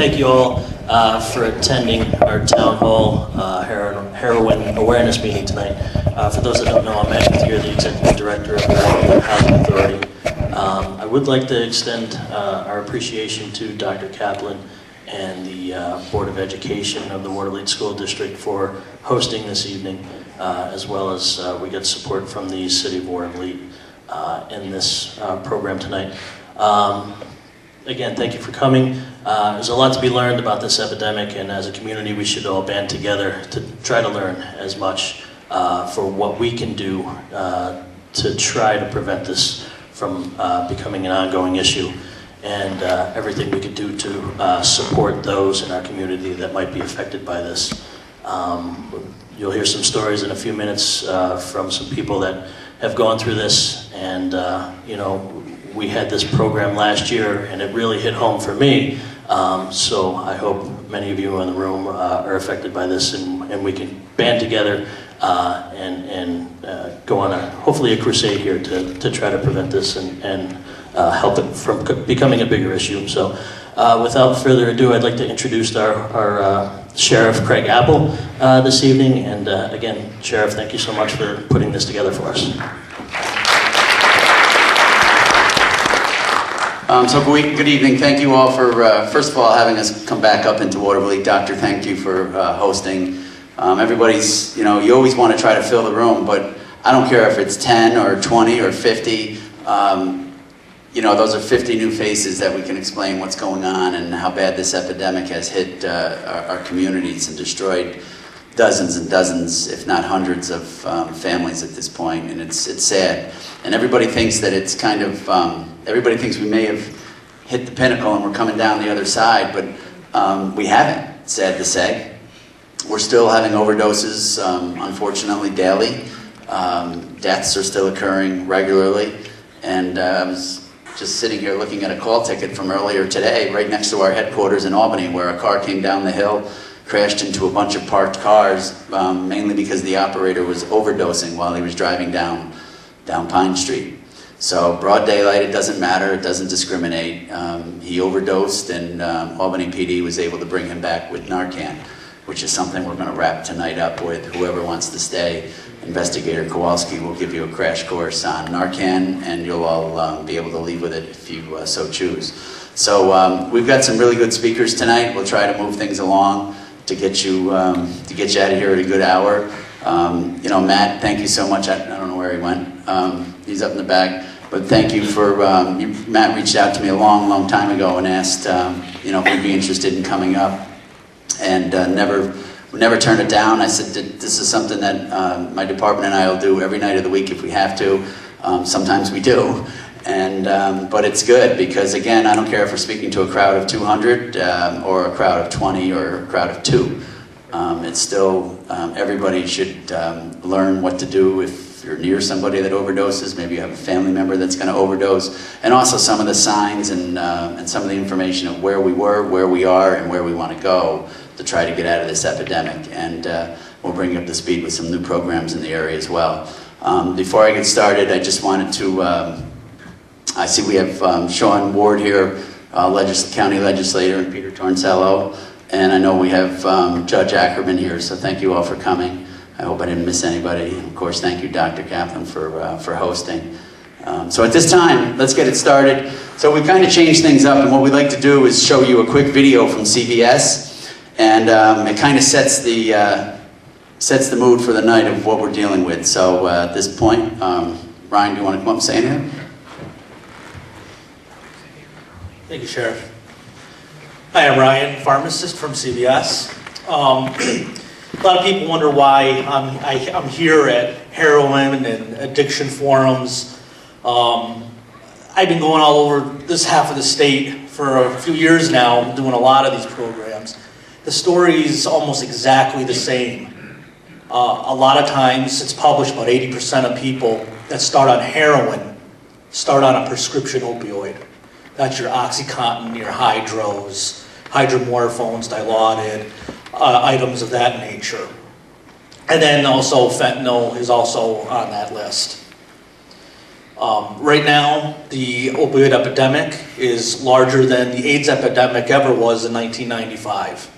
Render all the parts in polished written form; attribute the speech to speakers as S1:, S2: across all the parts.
S1: thank you all for attending our town hall heroin awareness meeting tonight. For those that don't know, I'm Matt here, the Executive Director of the Watervliet Housing Authority. I would like to extend our appreciation to Dr. Kaplan and the Board of Education of the Watervliet School District for hosting this evening, as well as we get support from the City of Watervliet in this program tonight. Again, thank you for coming. There's a lot to be learned about this epidemic, and as a community we should all band together to try to learn as much for what we can do to try to prevent this from becoming an ongoing issue, and everything we could do to support those in our community that might be affected by this. You'll hear some stories in a few minutes from some people that have gone through this, and you know, we had this program last year and it really hit home for me, so I hope many of you in the room are affected by this, and we can band together and go on hopefully a crusade here to try to prevent this and help it from becoming a bigger issue. So without further ado, I'd like to introduce our Sheriff Craig Apple this evening, and again, Sheriff, thank you so much for putting this together for us.
S2: Good evening. Thank you all for, first of all, having us come back up into Watervliet. Doctor, thank you for hosting. Everybody's, you know, you always want to try to fill the room, but I don't care if it's 10 or 20 or 50. You know, those are 50 new faces that we can explain what's going on and how bad this epidemic has hit our communities and destroyed dozens and dozens, if not hundreds of families at this point, and it's sad. And everybody thinks that it's kind of, everybody thinks we may have hit the pinnacle and we're coming down the other side, but we haven't, sad to say. We're still having overdoses, unfortunately, daily. Deaths are still occurring regularly, and I was just sitting here looking at a call ticket from earlier today, right next to our headquarters in Albany, where a car came down the hill, crashed into a bunch of parked cars, mainly because the operator was overdosing while he was driving down Pine Street. So broad daylight, it doesn't matter, it doesn't discriminate. He overdosed, and Albany PD was able to bring him back with Narcan, which is something we're going to wrap tonight up with. Whoever wants to stay, Investigator Kowalski will give you a crash course on Narcan, and you'll all be able to leave with it if you so choose. So we've got some really good speakers tonight. We'll try to move things along to get you out of here at a good hour. You know, Matt, thank you so much. I don't know where he went. He's up in the back. But thank you for, Matt reached out to me a long time ago and asked, you know, if we'd be interested in coming up, and never turned it down. I said, this is something that my department and I will do every night of the week if we have to. Sometimes we do. And, but it's good because, again, I don't care if we're speaking to a crowd of 200 or a crowd of 20 or a crowd of 2. It's still, everybody should learn what to do if you're near somebody that overdoses. Maybe you have a family member that's going to overdose. And also some of the signs and some of the information of where we were, where we are, and where we want to go to try to get out of this epidemic. And we'll bring you up to speed with some new programs in the area as well. Before I get started, I just wanted to, I see we have Sean Ward here, county legislator, and Peter Torncello. And I know we have Judge Ackerman here, so thank you all for coming. I hope I didn't miss anybody. And of course, thank you, Dr. Kaplan, for hosting. So at this time, let's get it started. So we kind of changed things up, and what we'd like to do is show you a quick video from CBS, and it kind of sets the mood for the night of what we're dealing with. So at this point, Ryan, do you want to come up and say anything?
S3: Thank you, Sheriff. Hi, I'm Ryan, pharmacist from CBS. A lot of people wonder why I'm here at heroin and addiction forums. I've been going all over this half of the state for a few years now, doing a lot of these programs. The story is almost exactly the same. A lot of times, it's published, about 80% of people that start on heroin start on a prescription opioid. That's your OxyContin, your Hydros, hydromorphones, Dilaudid, items of that nature. And then also fentanyl is also on that list. Right now, the opioid epidemic is larger than the AIDS epidemic ever was in 1995.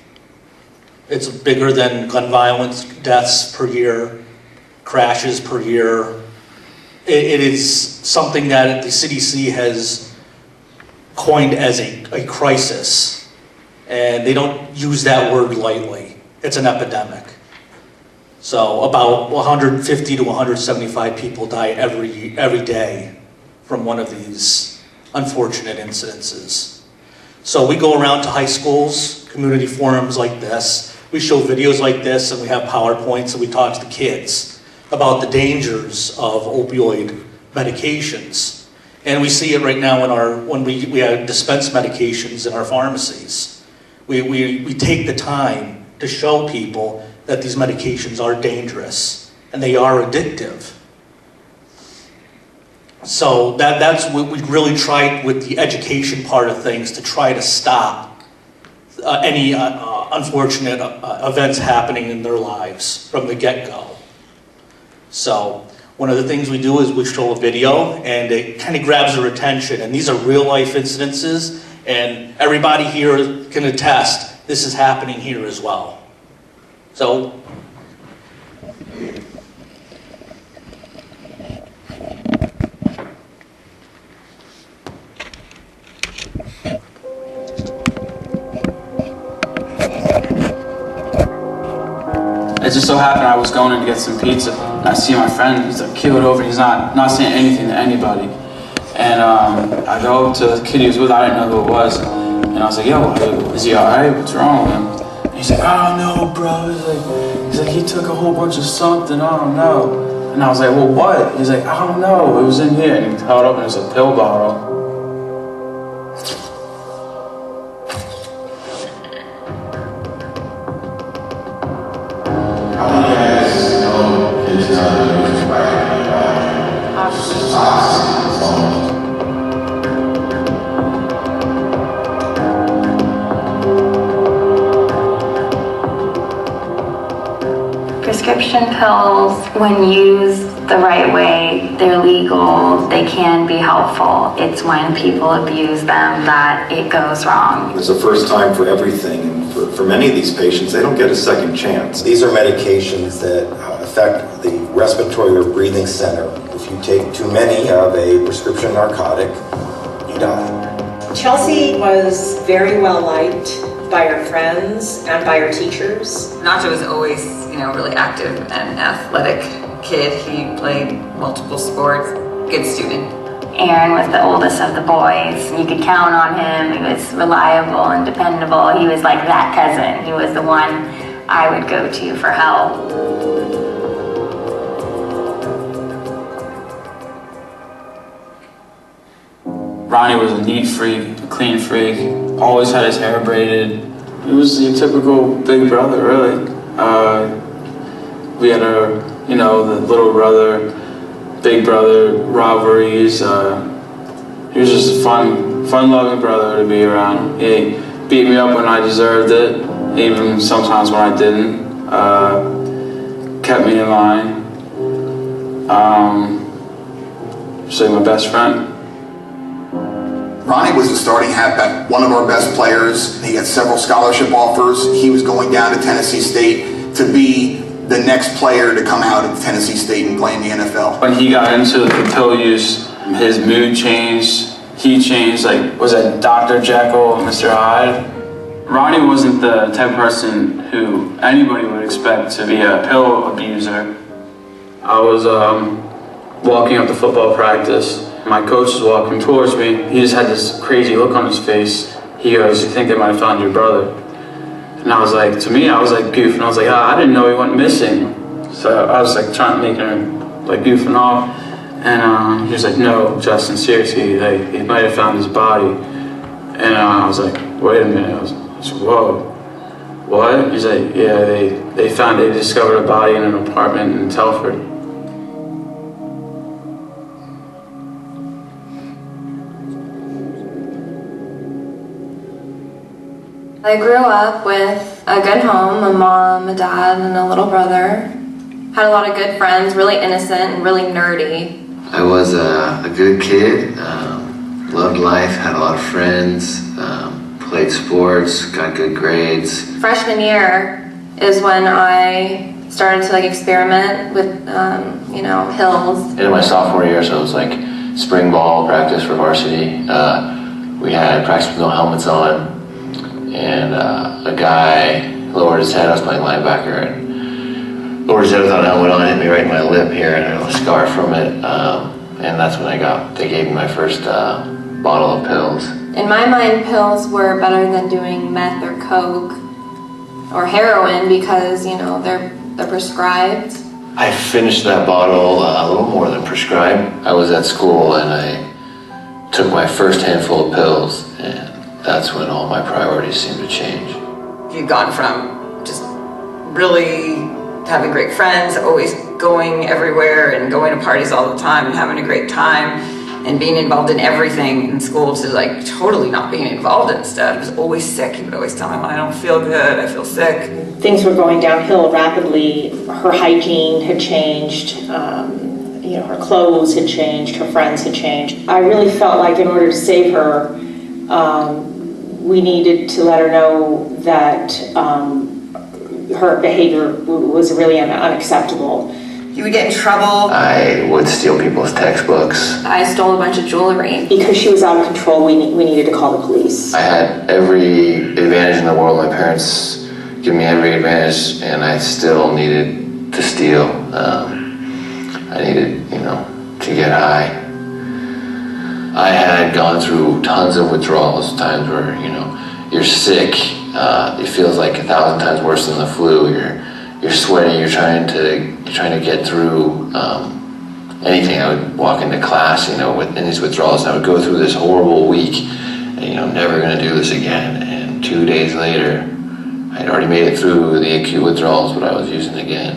S3: It's bigger than gun violence, deaths per year, crashes per year. It is something that the CDC has coined as a crisis, and they don't use that word lightly. It's an epidemic. So about 150 to 175 people die every day from one of these unfortunate incidences. So we go around to high schools, community forums like this. We show videos like this, and we have PowerPoints, and we talk to the kids about the dangers of opioid medications. And we see it right now when we dispense medications in our pharmacies. We take the time to show people that these medications are dangerous and they are addictive. So that's what we really tried with the education part of things, to try to stop any unfortunate events happening in their lives from the get-go. So one of the things we do is we show a video, and it kind of grabs their attention. And these are real-life incidences, and everybody here can attest this is happening here as well. So,
S4: it just so happened I was going in to get some pizza, and I see my friend, he's like keeled over, he's not saying anything to anybody. And I go up to the kid he was with, I didn't know who it was, and I was like, yo, is he alright? What's wrong with him? He's like, I don't know, bro. He's like, he took a whole bunch of something, I don't know. And I was like, well, what? He's like, I don't know, it was in here. And he held up and it was a pill bottle.
S5: Prescription pills, when used the right way, they're legal, they can be helpful. It's when people abuse them that it goes wrong.
S6: It's the first time for everything, and for many of these patients, they don't get a second chance. These are medications that affect the respiratory or breathing center. If you take too many of a prescription narcotic, you die.
S7: Chelsea was very well liked by her friends and by her teachers.
S8: Nacho was always, really active and athletic kid. He played multiple sports, good student.
S5: Aaron was the oldest of the boys. You could count on him. He was reliable and dependable. He was like that cousin. He was the one I would go to for help.
S4: Ronnie was a neat freak, a clean freak, always had his hair braided. He was your typical big brother, really. We had the little brother, big brother rivalries. He was just a fun-loving brother to be around. He beat me up when I deserved it, even sometimes when I didn't. Kept me in line. Just like my best friend.
S9: Ronnie was the starting halfback, one of our best players. He had several scholarship offers. He was going down to Tennessee State to be the next player to come out of Tennessee State and play in the NFL.
S4: When he got into the pill use, his mood changed. He changed, was that Dr. Jekyll and Mr. Hyde? Ronnie wasn't the type of person who anybody would expect to be a pill abuser. I was walking up to football practice. My coach was walking towards me. He just had this crazy look on his face. He goes, "You think they might have found your brother?" And I was like, to me, I was like goofing. I was like, I didn't know he went missing. So I was like trying to make him goofing off. And he was like, "No, Justin, seriously, he might have found his body." And I was like, "Wait a minute." I was like, "Whoa, what?" He's like, "Yeah, they discovered a body in an apartment in Telford."
S10: I grew up with a good home, a mom, a dad, and a little brother. Had a lot of good friends, really innocent and really nerdy.
S11: I was a good kid, loved life, had a lot of friends, played sports, got good grades.
S10: Freshman year is when I started to experiment with, hills.
S11: In my sophomore year, so it was like spring ball practice for varsity. We had practice with no helmets on, and a guy lowered his head. I was playing linebacker, and lowered his head without a helmet on, hit me right in my lip here, and I have a scar from it. And that's when they gave me my first bottle of pills.
S10: In my mind, pills were better than doing meth or coke or heroin because, they're prescribed.
S11: I finished that bottle a little more than prescribed. I was at school and I took my first handful of pills, and that's when all my priorities seemed to change.
S8: You've gone from just really having great friends, always going everywhere and going to parties all the time and having a great time and being involved in everything in school to totally not being involved in stuff. I was always sick. He would always tell me, I don't feel good, I feel sick.
S7: Things were going downhill rapidly. Her hygiene had changed. Her clothes had changed, her friends had changed. I really felt like in order to save her, we needed to let her know that her behavior was really unacceptable.
S8: You would get in trouble.
S11: I would steal people's textbooks.
S10: I stole a bunch of jewelry.
S7: Because she was out of control, we needed to call the police.
S11: I had every advantage in the world. My parents gave me every advantage, and I still needed to steal. I needed, to get high. I had gone through tons of withdrawals, times where, you're sick. It feels like 1,000 times worse than the flu. You're sweating. You're trying to get through anything. I would walk into class, in these withdrawals. I would go through this horrible week, and never going to do this again. And 2 days later, I'd already made it through the acute withdrawals, but I was using again,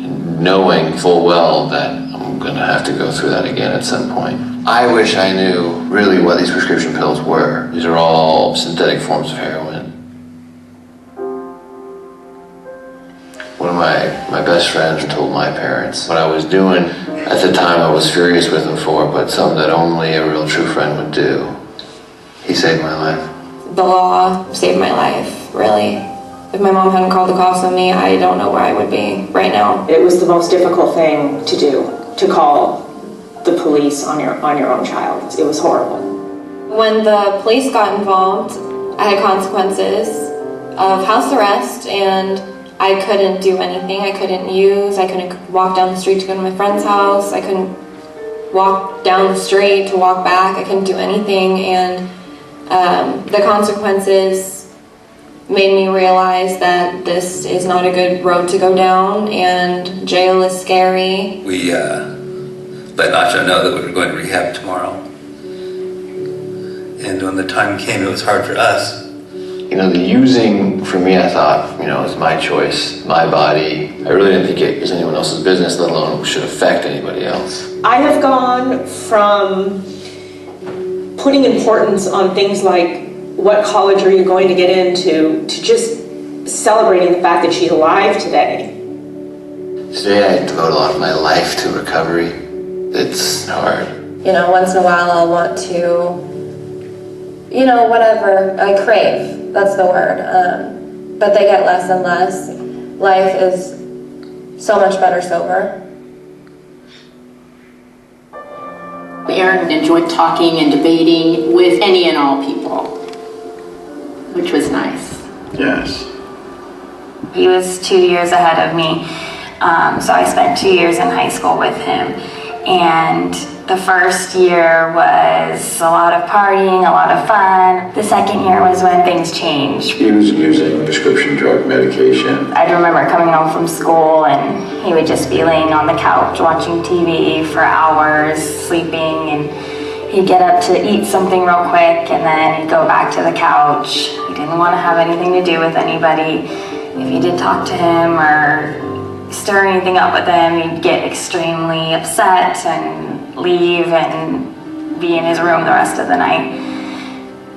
S11: and knowing full well that I'm going to have to go through that again at some point. I wish I knew really what these prescription pills were. These are all synthetic forms of heroin. One of my best friends told my parents what I was doing. At the time I was furious with him for, but something that only a real true friend would do. He saved my life.
S10: The law saved my life, really. If my mom hadn't called the cops on me, I don't know where I would be right now.
S7: It was the most difficult thing to do, to call the police on your own child. It was horrible.
S10: When the police got involved, I had consequences of house arrest, and I couldn't do anything. I couldn't walk down the street to go to my friend's house. I couldn't walk down the street to walk back. I couldn't do anything, and the consequences made me realize that this is not a good road to go down, and jail is scary.
S12: We let Nacho know that we were going to rehab tomorrow. And when the time came, it was hard for us.
S11: The using, for me, I thought, it was my choice, my body. I really didn't think it was anyone else's business, let alone should affect anybody else.
S7: I have gone from putting importance on things like what college are you going to get into to just celebrating the fact that she's alive today.
S11: Today I devote a lot of my life to recovery. It's hard.
S10: Once in a while I'll want to, whatever, I crave. That's the word. But they get less and less. Life is so much better sober.
S13: Aaron enjoyed talking and debating with any and all people, which was nice.
S11: Yes.
S5: He was 2 years ahead of me, so I spent 2 years in high school with him. And the first year was a lot of partying, a lot of fun. The second year was when things changed.
S11: He was using prescription drug medication.
S5: I remember coming home from school and he would just be laying on the couch watching TV for hours, sleeping, and he'd get up to eat something real quick and then he'd go back to the couch. He didn't want to have anything to do with anybody. If you did talk to him or stir anything up with him, he'd get extremely upset and leave and be in his room the rest of the night.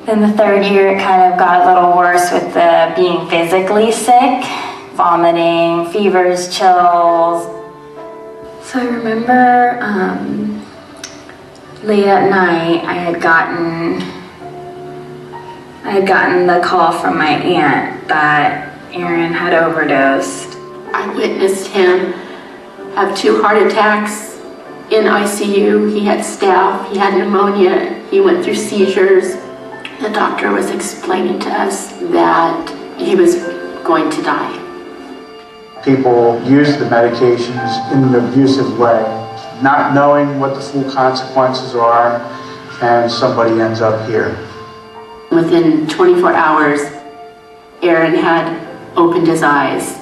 S5: Then the third year it kind of got a little worse with the being physically sick, vomiting, fevers, chills. So I remember late at night, I had gotten the call from my aunt that Aaron had overdosed.
S13: I witnessed him have 2 heart attacks in ICU. He had staph, he had pneumonia, he went through seizures. The doctor was explaining to us that he was going to die.
S14: People use the medications in an abusive way, not knowing what the full consequences are, and somebody ends up here.
S13: Within 24 hours, Aaron had opened his eyes.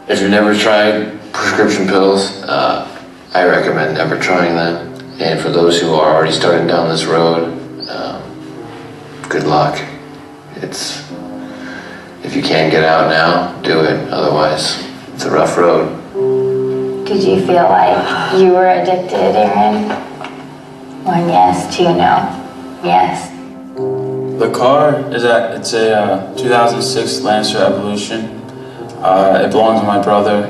S11: If you've never tried prescription pills, I recommend never trying them. And for those who are already starting down this road, good luck. If you can get out now, do it. Otherwise, it's a rough road.
S5: Did you feel like you were addicted, Aaron? 1 yes, 2 no. Yes.
S4: The car it's a 2006 Lancer Evolution. It belongs to my brother.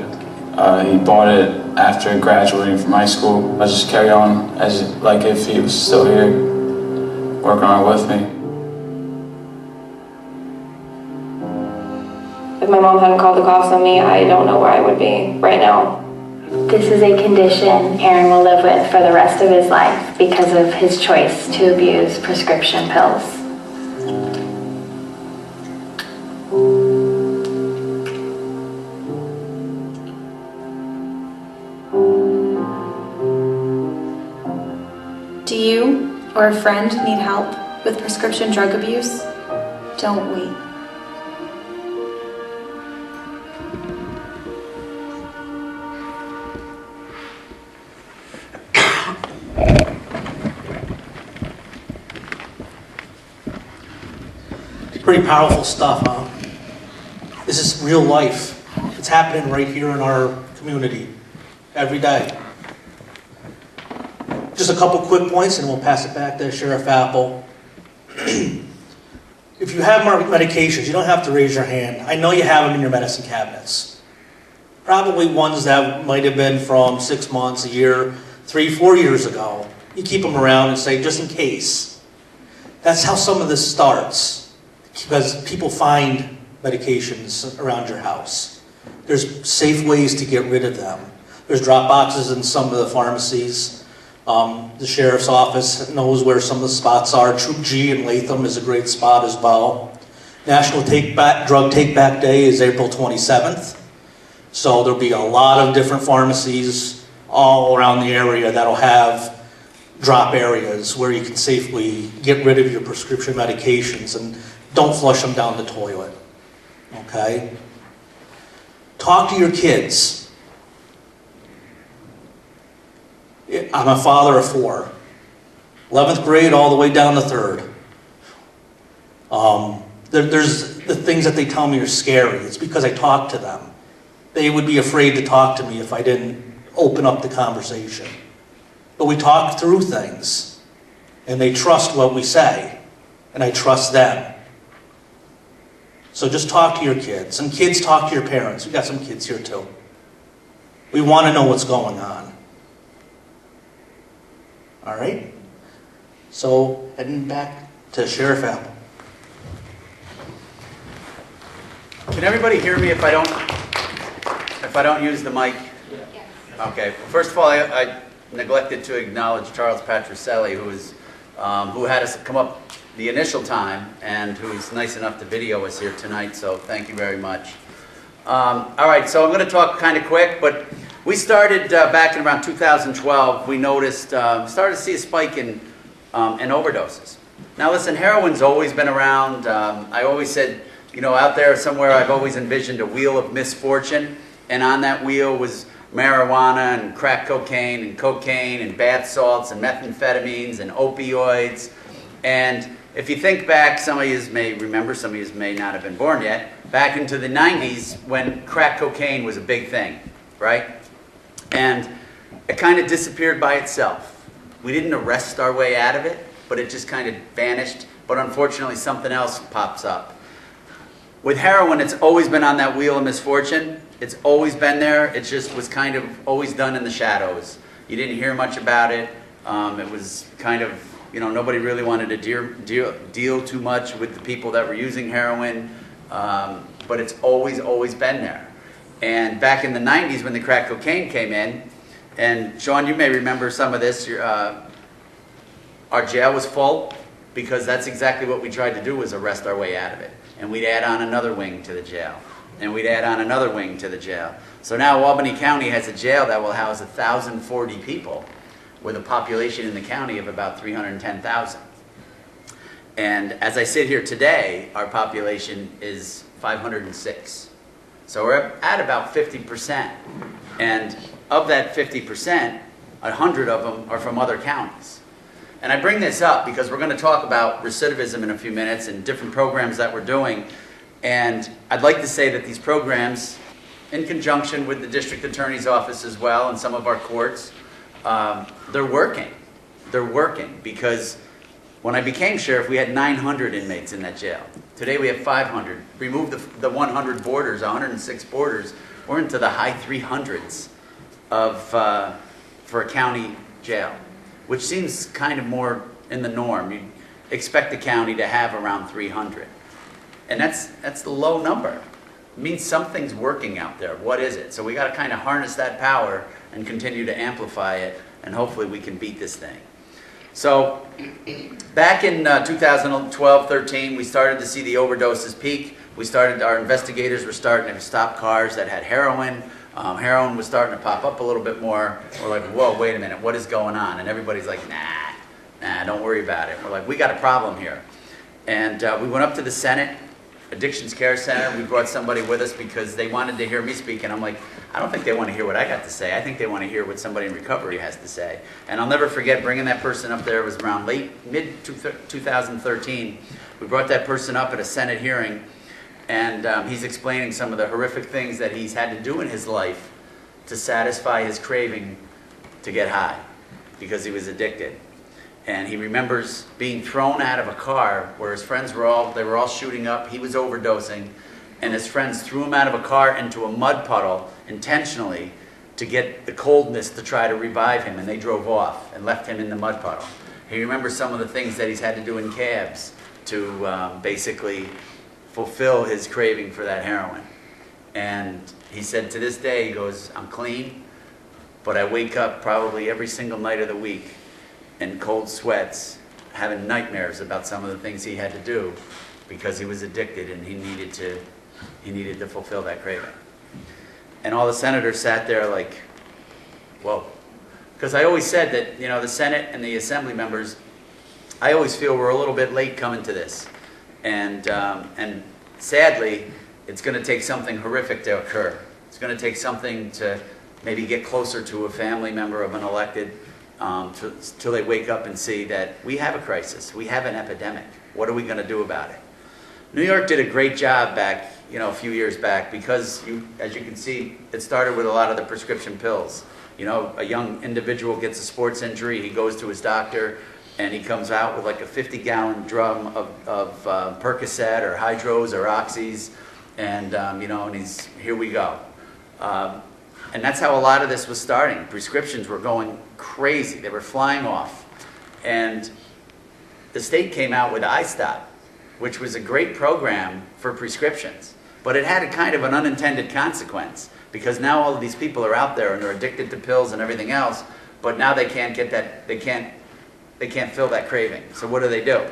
S4: He bought it after graduating from high school. I just carry on as like if he was still here, working on it with me.
S10: If my mom hadn't called the cops on me, I don't know where I would be right now.
S5: This is a condition Aaron will live with for the rest of his life because of his choice to abuse prescription pills.
S15: Do you or a friend need help with prescription drug abuse? Don't wait.
S3: Pretty powerful stuff, huh? This is real life. It's happening right here in our community every day. Just a couple quick points and we'll pass it back to Sheriff Apple. If you have medications, you don't have to raise your hand. I know you have them in your medicine cabinets. Probably ones that might have been from 6 months, a year, 3, 4 years ago. You keep them around and say, just in case. That's how some of this starts. Because people find medications around your house. There's safe ways to get rid of them. There's drop boxes in some of the pharmacies. The sheriff's office knows where some of the spots are. Troop G in Latham is a great spot as well. National Drug Take Back Day is April 27th. So there'll be a lot of different pharmacies all around the area that'll have drop areas where you can safely get rid of your prescription medications and don't flush them down the toilet, okay? Talk to your kids. I'm a father of 4. 11th grade all the way down to 3rd. There's the things that they tell me are scary. It's because I talk to them. They would be afraid to talk to me if I didn't open up the conversation. But we talk through things, and they trust what we say, and I trust them. So just talk to your kids, and kids talk to your parents. We got some kids here too. We want to know what's going on. All right? So heading back to Sheriff Apple.
S2: Can everybody hear me if I don't use the mic? Okay. Well, first of all, I neglected to acknowledge Charles Patricelli, who had us come up the initial time and who's nice enough to video us here tonight. So thank you very much. All right. So I'm going to talk kind of quick, but we started back in around 2012. We noticed started to see a spike in overdoses. Now listen, heroin's always been around. I always said, you know, out there somewhere I've always envisioned a wheel of misfortune, and on that wheel was marijuana and crack cocaine and bath salts and methamphetamines and opioids. And if you think back, some of you may remember, some of you may not have been born yet, back into the 90s when crack cocaine was a big thing, right? And it kind of disappeared by itself. We didn't arrest our way out of it, but it just kind of vanished. But unfortunately, something else pops up. With heroin, it's always been on that wheel of misfortune. It's always been there. It just was kind of always done in the shadows. You didn't hear much about it. It was kind of, you know, nobody really wanted to deal too much with the people that were using heroin. But it's always been there. And back in the 90s when the crack cocaine came in, and Sean, you may remember some of this, our jail was full because that's exactly what we tried to do, was arrest our way out of it. And we'd add on another wing to the jail. And we'd add on another wing to the jail. So now Albany County has a jail that will house 1,040 people with a population in the county of about 310,000. And as I sit here today, our population is 506. So we're at about 50%. And of that 50%, 100 of them are from other counties. And I bring this up because we're going to talk about recidivism in a few minutes and different programs that we're doing. And I'd like to say that these programs, in conjunction with the district attorney's office as well and some of our courts, they're working. They're working because when I became sheriff, we had 900 inmates in that jail. Today we have 500. Remove the 100 boarders, 106 boarders, we're into the high 300s for a county jail, which seems kind of more in the norm. You'd expect the county to have around 300. And that's the low number. It means something's working out there. What is it? So we got to kind of harness that power and continue to amplify it, and hopefully we can beat this thing. So back in 2012-13, we started to see the overdoses peak. Our investigators were starting to stop cars that had heroin. Heroin was starting to pop up a little bit more. We're like, whoa, wait a minute, what is going on? And everybody's like, nah, don't worry about it. We're like, we got a problem here. And we went up to the Senate Addictions Care Center. We brought somebody with us because they wanted to hear me speak, and I'm like, I don't think they want to hear what I got to say. I think they want to hear what somebody in recovery has to say. And I'll never forget bringing that person up there. It was around mid-2013. We brought that person up at a Senate hearing, and he's explaining some of the horrific things that he's had to do in his life to satisfy his craving to get high because he was addicted. And he remembers being thrown out of a car where his friends were all shooting up. He was overdosing, and his friends threw him out of a car into a mud puddle intentionally to get the coldness to try to revive him, and they drove off and left him in the mud puddle. He remembers some of the things that he's had to do in cabs to basically fulfill his craving for that heroin. And he said to this day, he goes, I'm clean, but I wake up probably every single night of the week in cold sweats, having nightmares about some of the things he had to do because he was addicted and he needed to fulfill that craving. And all the senators sat there like, whoa. Because I always said that, you know, the Senate and the Assembly members, I always feel we're a little bit late coming to this. And sadly, it's going to take something horrific to occur. It's going to take something to maybe get closer to a family member of an elected till they wake up and see that we have a crisis, we have an epidemic. What are we going to do about it? New York did a great job back, you know, a few years back because, as you can see, it started with a lot of the prescription pills. You know, a young individual gets a sports injury, he goes to his doctor, and he comes out with like a 50-gallon drum of Percocet or Hydros or Oxys, and you know, and here we go. And that's how a lot of this was starting. Prescriptions were going crazy. They were flying off. And the state came out with iStop, which was a great program for prescriptions. But it had a kind of an unintended consequence because now all of these people are out there and they're addicted to pills and everything else, but now they can't get that, they can't fill that craving. So what do?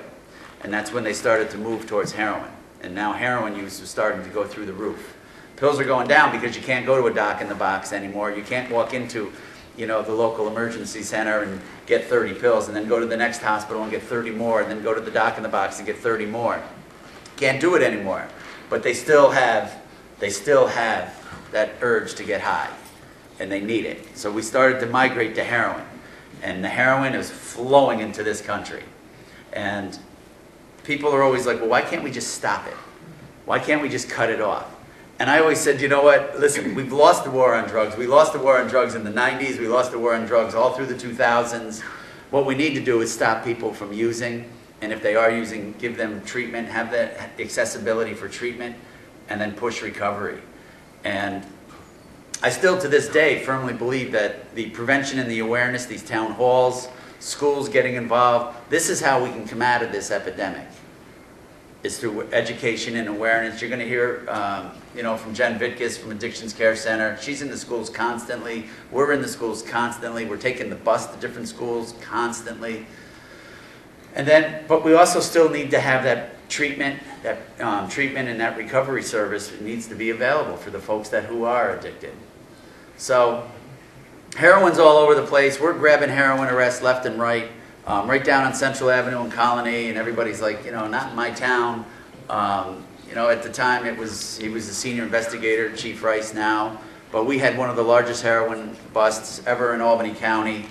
S2: And that's when they started to move towards heroin. And now heroin use is starting to go through the roof. Pills are going down because you can't go to a doc in the box anymore. You can't walk into, you know, the local emergency center and get 30 pills and then go to the next hospital and get 30 more and then go to the doc in the box and get 30 more. Can't do it anymore. But they still have that urge to get high, and they need it. So we started to migrate to heroin, and the heroin is flowing into this country. And people are always like, well, why can't we just stop it? Why can't we just cut it off? And I always said, you know what, listen, we've lost the war on drugs. We lost the war on drugs in the 90s. We lost the war on drugs all through the 2000s. What we need to do is stop people from using, and if they are using, give them treatment, have that accessibility for treatment, and then push recovery. And I still, to this day, firmly believe that the prevention and the awareness, these town halls, schools getting involved, this is how we can come out of this epidemic. It's through education and awareness. You're going to hear, from Jen Vitkus from Addictions Care Center. She's in the schools constantly. We're in the schools constantly. We're taking the bus to different schools constantly. And then, but we also still need to have that treatment, and that recovery service needs to be available for the folks who are addicted. So, heroin's all over the place. We're grabbing heroin arrests left and right. Right down on Central Avenue in Colony, and everybody's like, not in my town. At the time he was a senior investigator, Chief Rice now, but we had one of the largest heroin busts ever in Albany County.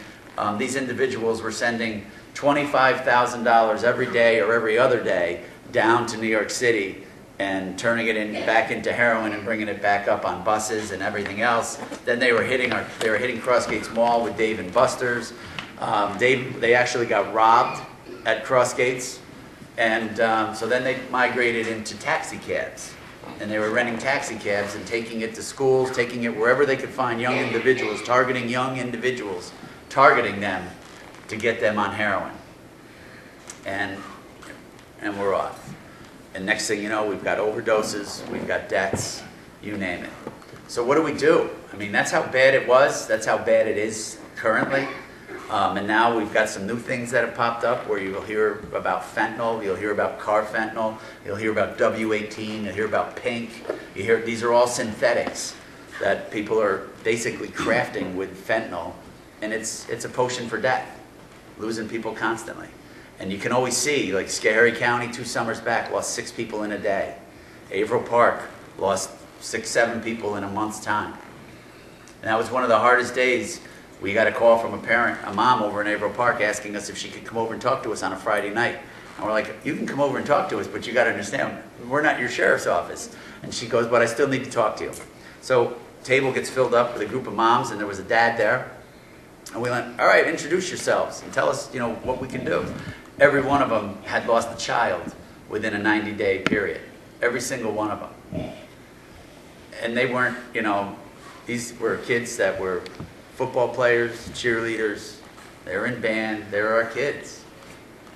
S2: These individuals were sending $25,000 every day or every other day down to New York City and turning it back into heroin and bringing it back up on buses and everything else. Then they were hitting Crossgates Mall with Dave and Buster's. They actually got robbed at Crossgates, and so then they migrated into taxi cabs, and they were renting taxi cabs and taking it to schools, taking it wherever they could find young individuals, targeting them to get them on heroin, and we're off. And next thing you know, we've got overdoses, we've got deaths, you name it. So what do? I mean, that's how bad it was. That's how bad it is currently. And now we've got some new things that have popped up where you'll hear about fentanyl, you'll hear about carfentanil, you'll hear about W18, you'll hear about pink. These are all synthetics that people are basically crafting with fentanyl, and it's a potion for death, losing people constantly. And you can always see, like Schoharie County 2 summers back lost 6 people in a day. Averill Park lost 6-7 people in a month's time. And that was one of the hardest days. We got a call from a mom over in Averill Park asking us if she could come over and talk to us on a Friday night. And we're like, you can come over and talk to us, but you got to understand, we're not your sheriff's office. And she goes, but I still need to talk to you. So table gets filled up with a group of moms, and there was a dad there. And we went, all right, introduce yourselves and tell us, what we can do. Every one of them had lost a child within a 90-day period. Every single one of them. And they weren't, these were kids that were football players, cheerleaders. They were in band. They were our kids.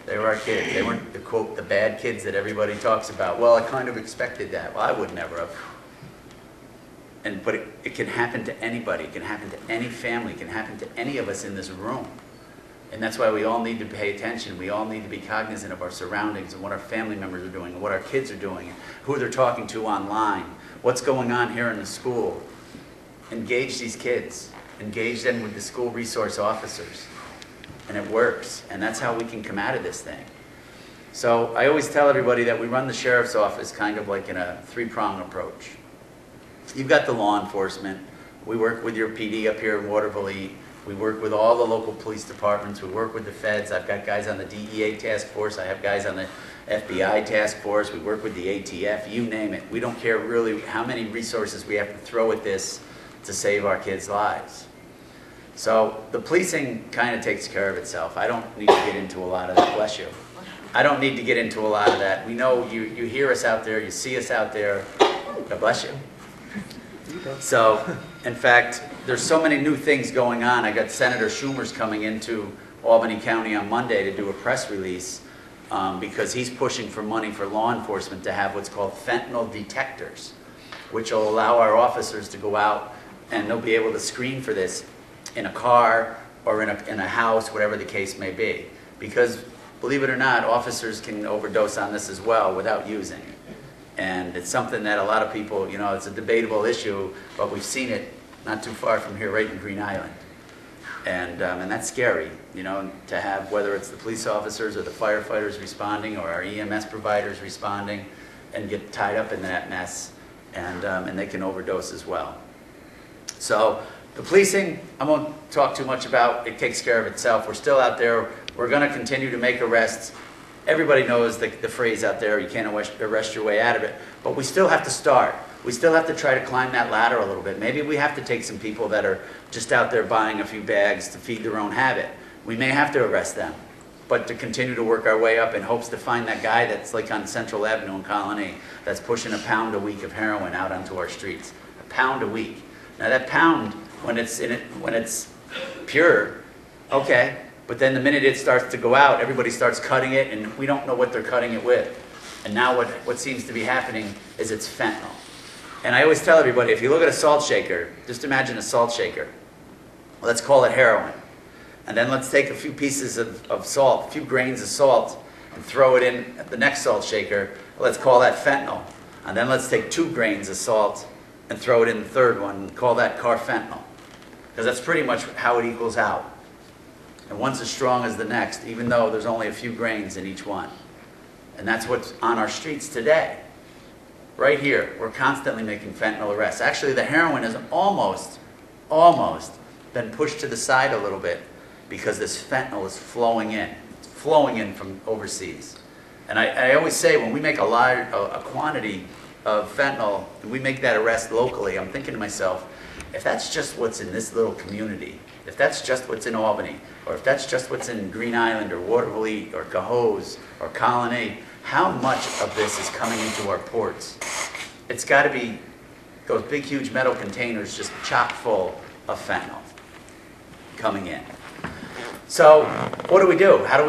S2: They weren't the bad kids that everybody talks about. Well, I kind of expected that. Well, I would never have. But it can happen to anybody. It can happen to any family. It can happen to any of us in this room. And that's why we all need to pay attention. We all need to be cognizant of our surroundings and what our family members are doing and what our kids are doing and who they're talking to online, what's going on here in the school. Engage these kids. Engage them with the school resource officers. And it works. And that's how we can come out of this thing. So I always tell everybody that we run the sheriff's office kind of like in a 3-prong approach. You've got the law enforcement. We work with your PD up here in Watervliet. We work with all the local police departments. We work with the feds. I've got guys on the DEA task force. I have guys on the FBI task force. We work with the ATF. You name it. We don't care really how many resources we have to throw at this to save our kids' lives. So the policing kind of takes care of itself. I don't need to get into a lot of that. Bless you. I don't need to get into a lot of that. We know you hear us out there. You see us out there. God bless you. So, in fact, there's so many new things going on. I got Senator Schumer's coming into Albany County on Monday to do a press release because he's pushing for money for law enforcement to have what's called fentanyl detectors, which will allow our officers to go out and they'll be able to screen for this in a car or in a house, whatever the case may be. Because, believe it or not, officers can overdose on this as well without using it. And it's something that a lot of people, it's a debatable issue, but we've seen it not too far from here, right in Green Island. And that's scary, to have, whether it's the police officers or the firefighters responding or our EMS providers responding and get tied up in that mess, and they can overdose as well. So the policing, I won't talk too much about. It takes care of itself. We're still out there. We're going to continue to make arrests. everybody knows the phrase out there, you can't arrest your way out of it, but we still have to start. We still have to try to climb that ladder a little bit. Maybe we have to take some people that are just out there buying a few bags to feed their own habit. We may have to arrest them, but to continue to work our way up in hopes to find that guy that's like on Central Avenue in Colony that's pushing a pound a week of heroin out onto our streets. A pound a week. Now that pound, when it's pure, okay, but then the minute it starts to go out, everybody starts cutting it, and we don't know what they're cutting it with. And now what seems to be happening is it's fentanyl. And I always tell everybody, if you look at a salt shaker, just imagine a salt shaker. Let's call it heroin. And then let's take a few pieces of salt, a few grains of salt, and throw it in at the next salt shaker. Let's call that fentanyl. And then let's take 2 grains of salt and throw it in the third one and call that carfentanil. Because that's pretty much how it equals out. And one's as strong as the next, even though there's only a few grains in each one. And that's what's on our streets today. Right here, we're constantly making fentanyl arrests. Actually, the heroin has almost been pushed to the side a little bit because this fentanyl is flowing in. It's flowing in from overseas. And I always say, when we make a quantity of fentanyl, and we make that arrest locally, I'm thinking to myself, if that's just what's in this little community, if that's just what's in Albany, or if that's just what's in Green Island, or Watervliet, or Cohoes, or Colony, how much of this is coming into our ports? It's got to be those big, huge metal containers just chock full of fentanyl coming in. So what do we do? How do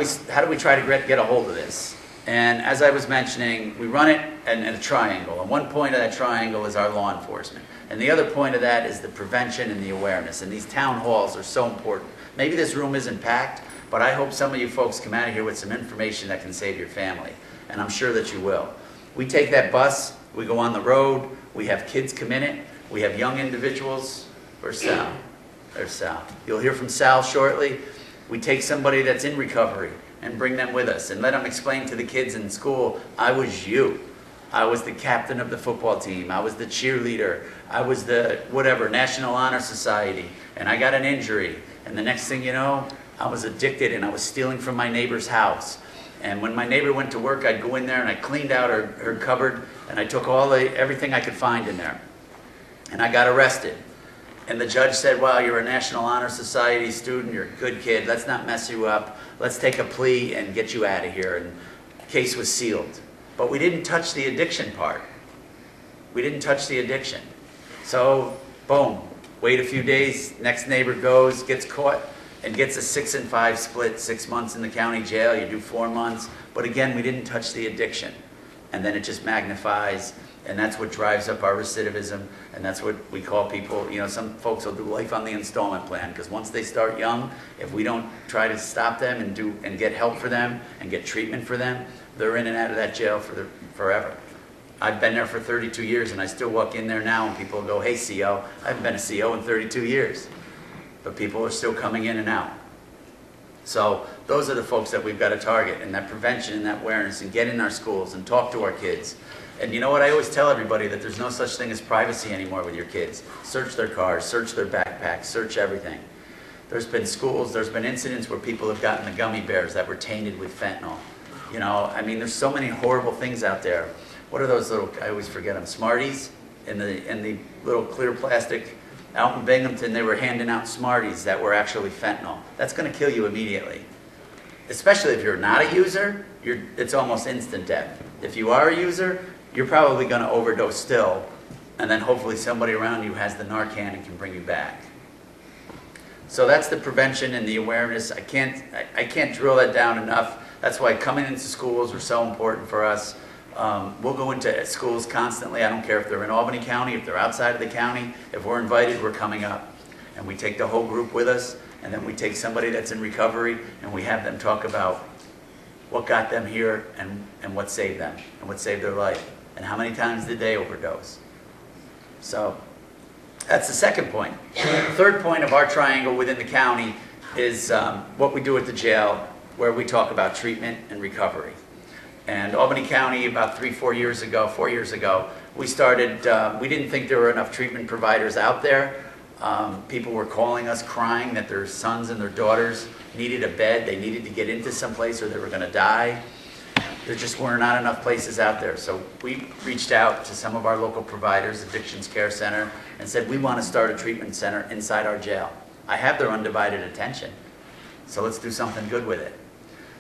S2: we try to get a hold of this? And as I was mentioning, we run it in a triangle. And one point of that triangle is our law enforcement. And the other point of that is the prevention and the awareness. And these town halls are so important. Maybe this room isn't packed, but I hope some of you folks come out of here with some information that can save your family. And I'm sure that you will. We take that bus, we go on the road, we have kids come in it, we have young individuals. Where's Sal? There's Sal. You'll hear from Sal shortly. We take somebody that's in recovery and bring them with us and let them explain to the kids in school, I was you. I was the captain of the football team. I was the cheerleader. I was the whatever, National Honor Society. And I got an injury. And the next thing you know, I was addicted and I was stealing from my neighbor's house. And when my neighbor went to work, I'd go in there and I cleaned out her cupboard and I took everything I could find in there. And I got arrested. And the judge said, well, you're a National Honor Society student, you're a good kid, let's not mess you up, let's take a plea and get you out of here. And the case was sealed. But we didn't touch the addiction part. We didn't touch the addiction. So, boom, wait a few days, next neighbor goes, gets caught, and gets a 6 and 5 split, 6 months in the county jail, you do 4 months. But again, we didn't touch the addiction. And then it just magnifies, and that's what drives up our recidivism, and that's what we call people, you know, some folks will do life on the installment plan, because once they start young, if we don't try to stop them and get help for them and get treatment for them, they're in and out of that jail forever. I've been there for 32 years, and I still walk in there now, and people go, hey, CO. I haven't been a CO in 32 years. But people are still coming in and out. So those are the folks that we've got to target, and that prevention and that awareness, and get in our schools and talk to our kids. And you know what, I always tell everybody that there's no such thing as privacy anymore with your kids. Search their cars, search their backpacks, search everything. There's been schools, there's been incidents where people have gotten the gummy bears that were tainted with fentanyl. You know, I mean, there's so many horrible things out there. What are those little, I always forget them, Smarties? In the little clear plastic. Out in Binghamton, they were handing out Smarties that were actually fentanyl. That's going to kill you immediately. Especially if you're not a user, it's almost instant death. If you are a user, you're probably going to overdose still, and then hopefully somebody around you has the Narcan and can bring you back. So that's the prevention and the awareness. I can't drill that down enough. That's why coming into schools are so important for us. We'll go into schools constantly. I don't care if they're in Albany County, if they're outside of the county. If we're invited, we're coming up. And we take the whole group with us, and then we take somebody that's in recovery, and we have them talk about what got them here and what saved them, and what saved their life, and how many times did they overdose. So that's the second point. The third point of our triangle within the county is what we do at the jail, where we talk about treatment and recovery. And Albany County, about 4 years ago, we started, we didn't think there were enough treatment providers out there. People were calling us crying that their sons and their daughters needed a bed. They needed to get into some place or they were going to die. There just were not enough places out there. So we reached out to some of our local providers, Addictions Care Center, and said, we want to start a treatment center inside our jail. I have their undivided attention, so let's do something good with it.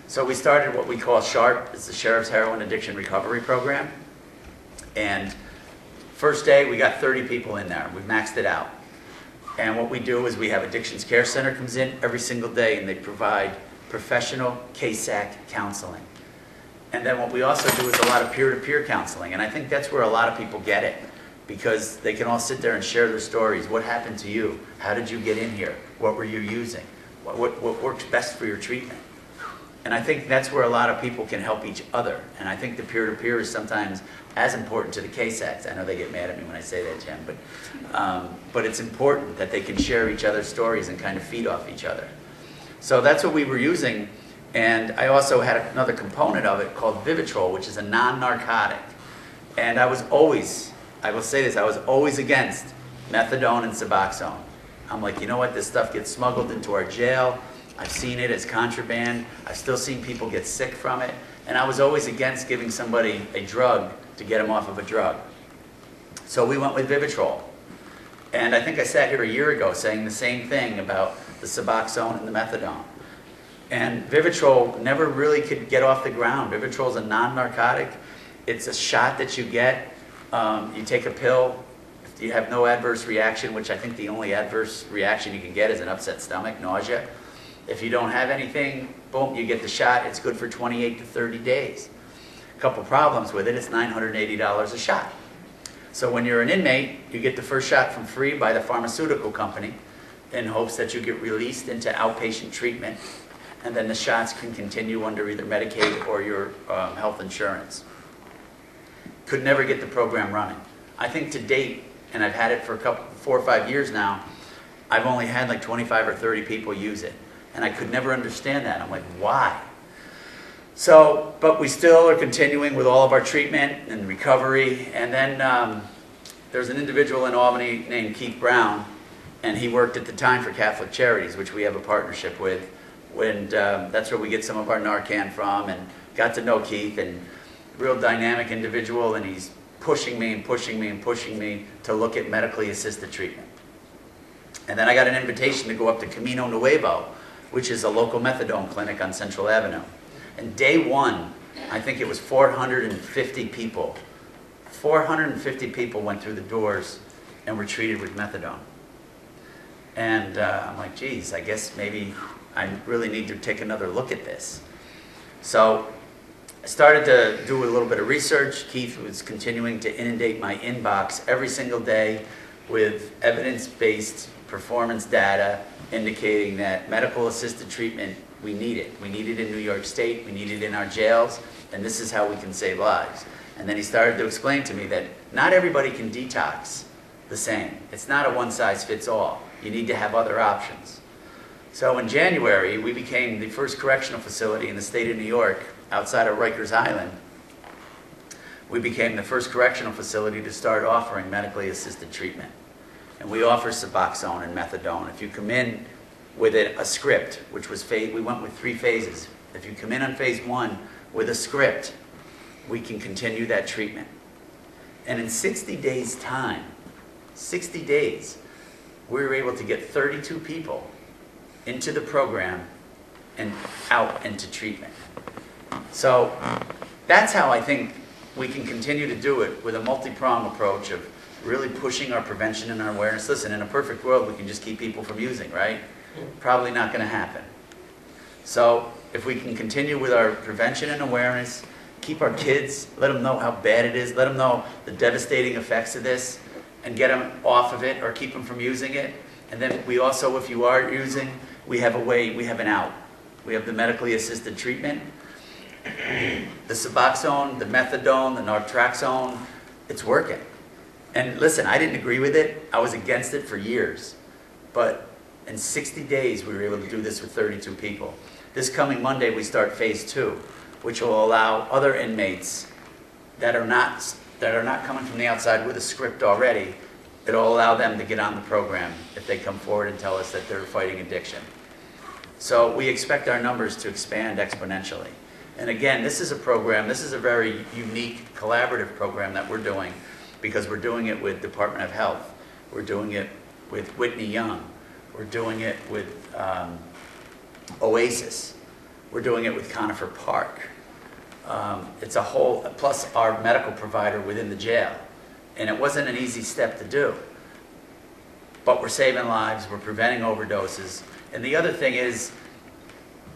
S2: So we started what we call SHARP. It's the Sheriff's Heroin Addiction Recovery Program. And first day, we got 30 people in there. We maxed it out. And what we do is we have Addictions Care Center comes in every single day, and they provide professional KSAC counseling. And then what we also do is a lot of peer-to-peer counseling. And I think that's where a lot of people get it, because they can all sit there and share their stories. What happened to you? How did you get in here? What were you using? What works best for your treatment? And I think that's where a lot of people can help each other. And I think the peer-to-peer is sometimes as important to the KSACs. I know they get mad at me when I say that, Jim, but it's important that they can share each other's stories and kind of feed off each other. So that's what we were using. And I also had another component of it called Vivitrol, which is a non-narcotic. And I will say this, I was always against methadone and Suboxone. I'm like, you know what, this stuff gets smuggled into our jail. I've seen it as contraband. I've still seen people get sick from it. And I was always against giving somebody a drug to get them off of a drug. So we went with Vivitrol. And I think I sat here a year ago saying the same thing about the Suboxone and the methadone. And Vivitrol never really could get off the ground. Vivitrol is a non-narcotic. It's a shot that you get. You take a pill. If you have no adverse reaction, which I think the only adverse reaction you can get is an upset stomach, nausea. If you don't have anything, boom, you get the shot. It's good for 28 to 30 days. A couple problems with it, it's $980 a shot. So when you're an inmate, you get the first shot from free by the pharmaceutical company in hopes that you get released into outpatient treatment, and then the shots can continue under either Medicaid or your health insurance. Could never get the program running. I think to date, and I've had it for 4 or 5 years now, I've only had like 25 or 30 people use it. And I could never understand that. I'm like, why? So, but we still are continuing with all of our treatment and recovery. And then there's an individual in Albany named Keith Brown, and he worked at the time for Catholic Charities, which we have a partnership with. And that's where we get some of our Narcan from, and got to know Keith, and real dynamic individual, and he's pushing me and pushing me and pushing me to look at medically assisted treatment. And then I got an invitation to go up to Camino Nuevo, which is a local methadone clinic on Central Avenue. And day one, I think it was 450 people. 450 people went through the doors and were treated with methadone. And I'm like, geez, I guess maybe I really need to take another look at this. So I started to do a little bit of research. Keith was continuing to inundate my inbox every single day with evidence-based performance data indicating that medical assisted treatment, we need it. We need it in New York State, we need it in our jails, and this is how we can save lives. And then he started to explain to me that not everybody can detox the same. It's not a one-size-fits-all. You need to have other options. So in January, we became the first correctional facility in the state of New York, outside of Rikers Island. We became the first correctional facility to start offering medically assisted treatment. And we offer Suboxone and methadone. If you come in with a script, which was we went with 3 phases. If you come in on phase 1 with a script, we can continue that treatment. And in 60 days' time, 60 days, we were able to get 32 people into the program and out into treatment. So that's how I think we can continue to do it, with a multi-pronged approach of really pushing our prevention and our awareness. Listen, in a perfect world, we can just keep people from using, right? Probably not going to happen. So if we can continue with our prevention and awareness, keep our kids, let them know how bad it is, let them know the devastating effects of this, and get them off of it or keep them from using it. And then we also, if you are using, we have a way, we have an out. We have the medically assisted treatment. The Suboxone, the methadone, the naltrexone, it's working. And listen, I didn't agree with it. I was against it for years. But in 60 days, we were able to do this with 32 people. This coming Monday, we start phase 2, which will allow other inmates that are not coming from the outside with a script already. It'll allow them to get on the program if they come forward and tell us that they're fighting addiction. So we expect our numbers to expand exponentially. And again, this is a program, this is a very unique collaborative program that we're doing because we're doing it with Department of Health. We're doing it with Whitney Young. We're doing it with Oasis. We're doing it with Conifer Park. It's a whole, plus our medical provider within the jail. And it wasn't an easy step to do. But we're saving lives, we're preventing overdoses. And the other thing is,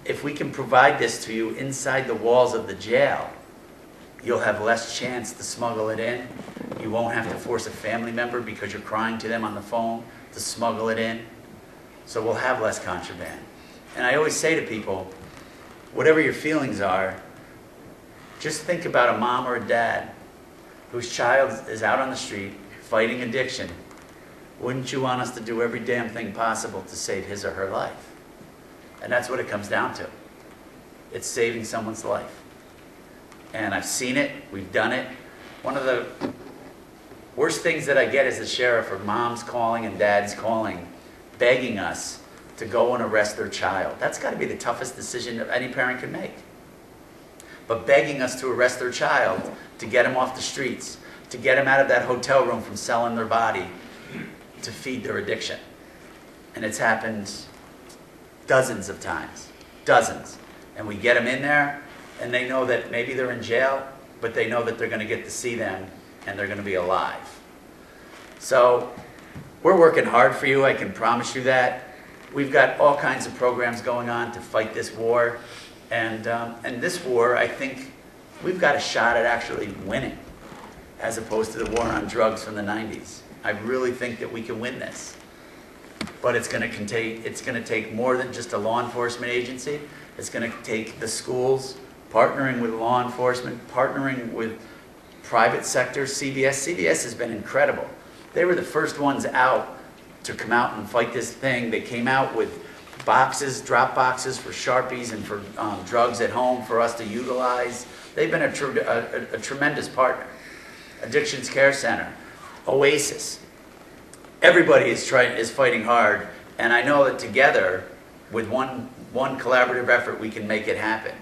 S2: if we can provide this to you inside the walls of the jail, you'll have less chance to smuggle it in. You won't have to force a family member because you're crying to them on the phone to smuggle it in. So we'll have less contraband. And I always say to people, whatever your feelings are, just think about a mom or a dad whose child is out on the street fighting addiction. Wouldn't you want us to do every damn thing possible to save his or her life? And that's what it comes down to. It's saving someone's life. And I've seen it, we've done it. One of the worst things that I get as a sheriff are moms calling and dads calling, begging us to go and arrest their child. That's got to be the toughest decision that any parent can make. But begging us to arrest their child, to get them off the streets, to get them out of that hotel room from selling their body, to feed their addiction. And it's happened dozens of times, dozens. And we get them in there, and they know that maybe they're in jail, but they know that they're going to get to see them, and they're going to be alive. So we're working hard for you, I can promise you that. We've got all kinds of programs going on to fight this war. And this war, I think, we've got a shot at actually winning, as opposed to the war on drugs from the 90s. I really think that we can win this. But it's going to take more than just a law enforcement agency. It's going to take the schools partnering with law enforcement, partnering with private sector. CVS has been incredible. They were the first ones out to come out and fight this thing. They came out with boxes, drop boxes for Sharpies and for drugs at home for us to utilize. They've been a tremendous partner. Addictions Care Center, Oasis. Everybody is fighting hard, and I know that together, with one collaborative effort, we can make it happen.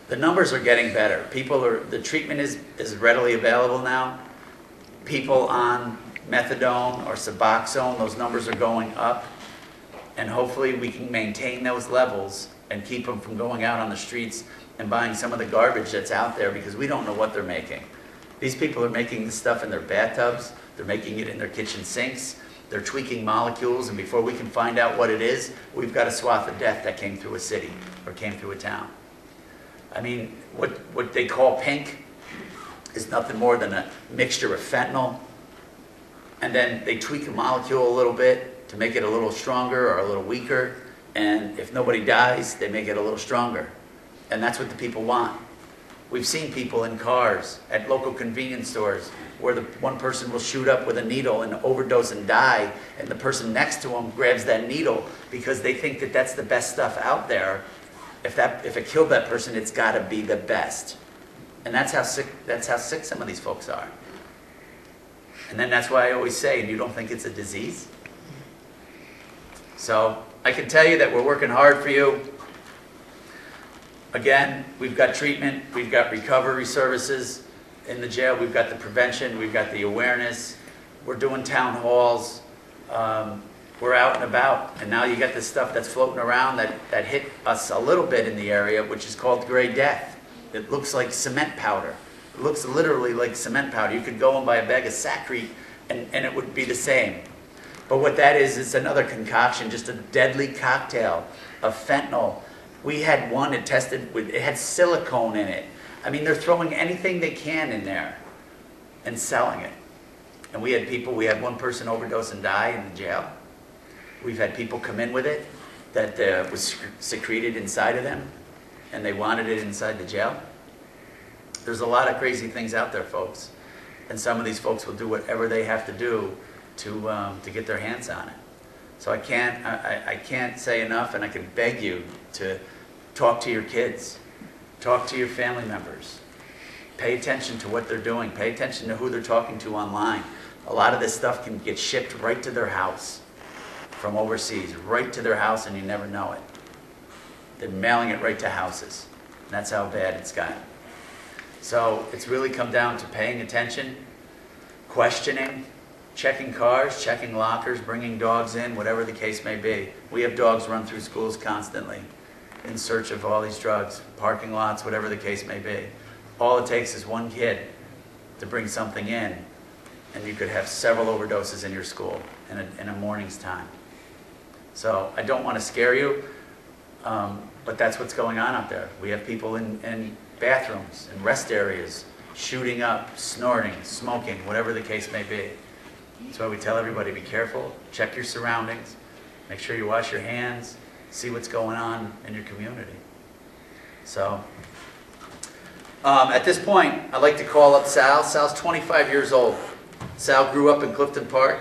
S2: The numbers are getting better. The treatment is readily available now. People on methadone or Suboxone, those numbers are going up, and hopefully we can maintain those levels and keep them from going out on the streets and buying some of the garbage that's out there, because we don't know what they're making. These people are making this stuff in their bathtubs, they're making it in their kitchen sinks, they're tweaking molecules, and before we can find out what it is, we've got a swath of death that came through a city or came through a town. I mean, what they call pink is nothing more than a mixture of fentanyl, and then they tweak a molecule a little bit to make it a little stronger or a little weaker, and if nobody dies, they make it a little stronger. And that's what the people want. We've seen people in cars at local convenience stores where the one person will shoot up with a needle and overdose and die, and the person next to them grabs that needle because they think that that's the best stuff out there. If it killed that person, it's got to be the best. And that's how sick some of these folks are. And then that's why I always say, and you don't think it's a disease? So I can tell you that we're working hard for you. Again, we've got treatment, we've got recovery services in the jail, we've got the prevention, we've got the awareness, we're doing town halls, we're out and about, and now you got this stuff that's floating around that hit us a little bit in the area, which is called gray death. It looks like cement powder. It looks literally like cement powder. You could go and buy a bag of Sacrete and it would be the same. But what that is, it's another concoction, just a deadly cocktail of fentanyl. We had one it tested with, it had silicone in it. I mean, they're throwing anything they can in there and selling it. And we had one person overdose and die in the jail. We've had people come in with it that was secreted inside of them, and they wanted it inside the jail. There's a lot of crazy things out there, folks. And some of these folks will do whatever they have to do to get their hands on it. So I can't say enough, and I can beg you to talk to your kids, talk to your family members, pay attention to what they're doing, pay attention to who they're talking to online. A lot of this stuff can get shipped right to their house from overseas, right to their house, and you never know it. They're mailing it right to houses. that's how bad it's gotten. So it's really come down to paying attention, questioning, checking cars, checking lockers, bringing dogs in, whatever the case may be. We have dogs run through schools constantly in search of all these drugs, parking lots, whatever the case may be. All it takes is one kid to bring something in, and you could have several overdoses in your school in a morning's time. So I don't want to scare you, but that's what's going on out there. We have people in bathrooms and rest areas shooting up, snorting, smoking, whatever the case may be. That's why we tell everybody, be careful, check your surroundings, make sure you wash your hands, see what's going on in your community. So, at this point, I'd like to call up Sal. Sal's 25 years old. Sal grew up in Clifton Park.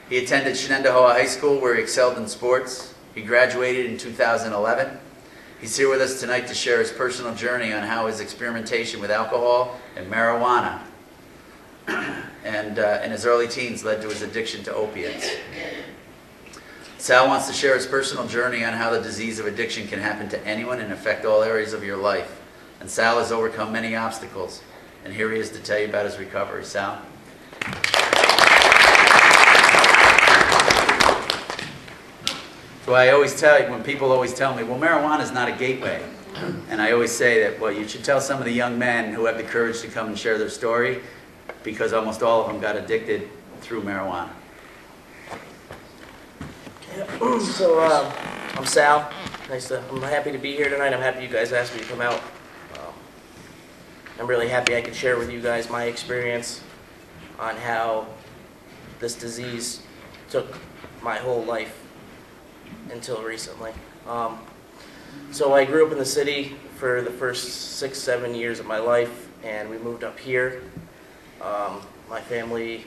S2: He attended Shenendehowa High School where he excelled in sports. He graduated in 2011. He's here with us tonight to share his personal journey on how his experimentation with alcohol and marijuana and in his early teens led to his addiction to opiates. Sal wants to share his personal journey on how the disease of addiction can happen to anyone and affect all areas of your life. And Sal has overcome many obstacles. And here he is to tell you about his recovery. Sal? So I always tell you, when people always tell me, well, marijuana is not a gateway. And I always say that, well, you should tell some of the young men who have the courage to come and share their story, because almost all of them got addicted through marijuana.
S16: So, I'm Sal. I'm happy to be here tonight. I'm happy you guys asked me to come out. I'm really happy I could share with you guys my experience on how this disease took my whole life until recently. So I grew up in the city for the first 6-7 years of my life, and we moved up here. My family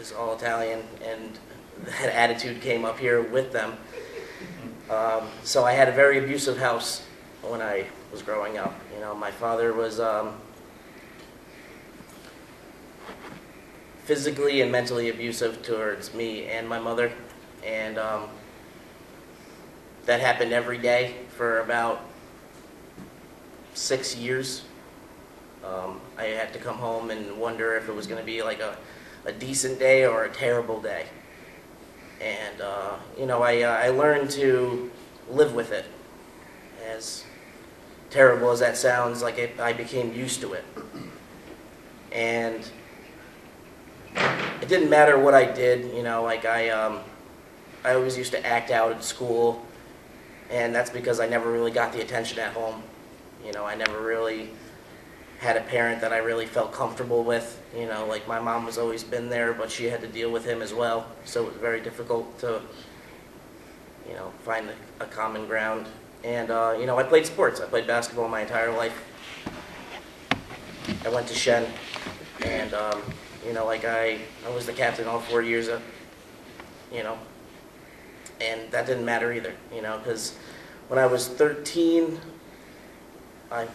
S16: is all Italian, and that attitude came up here with them. So I had a very abusive house when I was growing up. You know, my father was physically and mentally abusive towards me and my mother, and that happened every day for about 6 years. I had to come home and wonder if it was going to be like a decent day or a terrible day. And, you know, I learned to live with it. As terrible as that sounds, like I became used to it. And it didn't matter what I did, you know, like I always used to act out at school, and that's because I never really got the attention at home. You know, I never really had a parent that I really felt comfortable with. You know, like my mom has always been there, but she had to deal with him as well, so it was very difficult to, you know, find a common ground. And, you know, I played sports. I played basketball my entire life. I went to Shen, and, you know, like I was the captain all 4 years, you know, and that didn't matter either, you know, because when I was 13,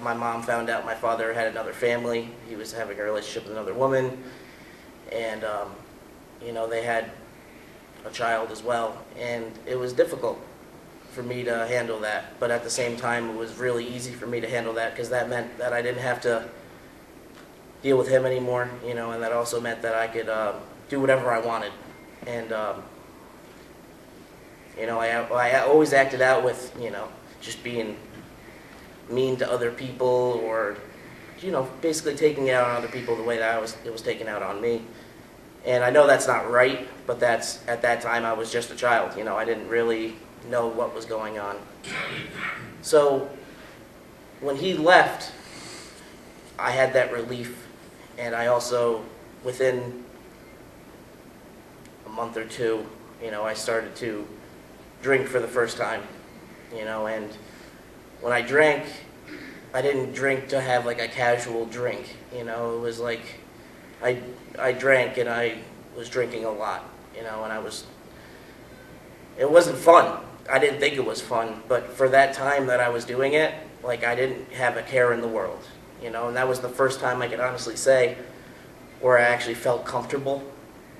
S16: my mom found out my father had another family. He was having a relationship with another woman, and, you know, they had a child as well, and it was difficult for me to handle that, but at the same time, it was really easy for me to handle that, because that meant that I didn't have to deal with him anymore, you know, and that also meant that I could do whatever I wanted. And, you know, I always acted out with, you know, just being mean to other people, or, you know, basically taking it out on other people the way that it was taken out on me. And I know that's not right, but that's, at that time, I was just a child, you know, I didn't really know what was going on. So when he left, I had that relief, and I also, within a month or two, you know, I started to drink for the first time, you know, and when I drank, I didn't drink to have like a casual drink, you know, it was like, I drank and I was drinking a lot, you know, and it wasn't fun. I didn't think it was fun, but for that time that I was doing it, like I didn't have a care in the world, you know, and that was the first time I could honestly say where I actually felt comfortable.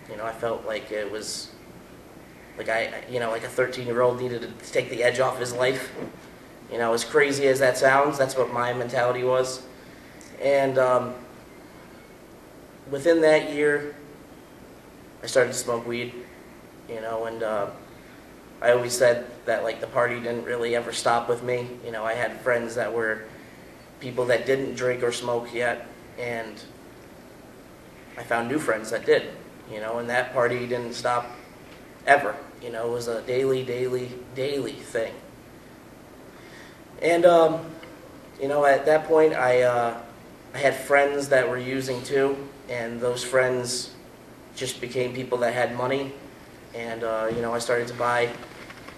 S16: You know, I felt like it was, like you know, like a 13-year-old needed to take the edge off his life, You know, as crazy as that sounds, that's what my mentality was. And within that year, I started to smoke weed, you know, and I always said that, like, the party didn't really ever stop with me. You know, I had friends that were people that didn't drink or smoke yet, and I found new friends that did, you know, and that party didn't stop ever. You know, it was a daily thing. And, you know, at that point, I had friends that were using too, and those friends just became people that had money, and, you know, I started to buy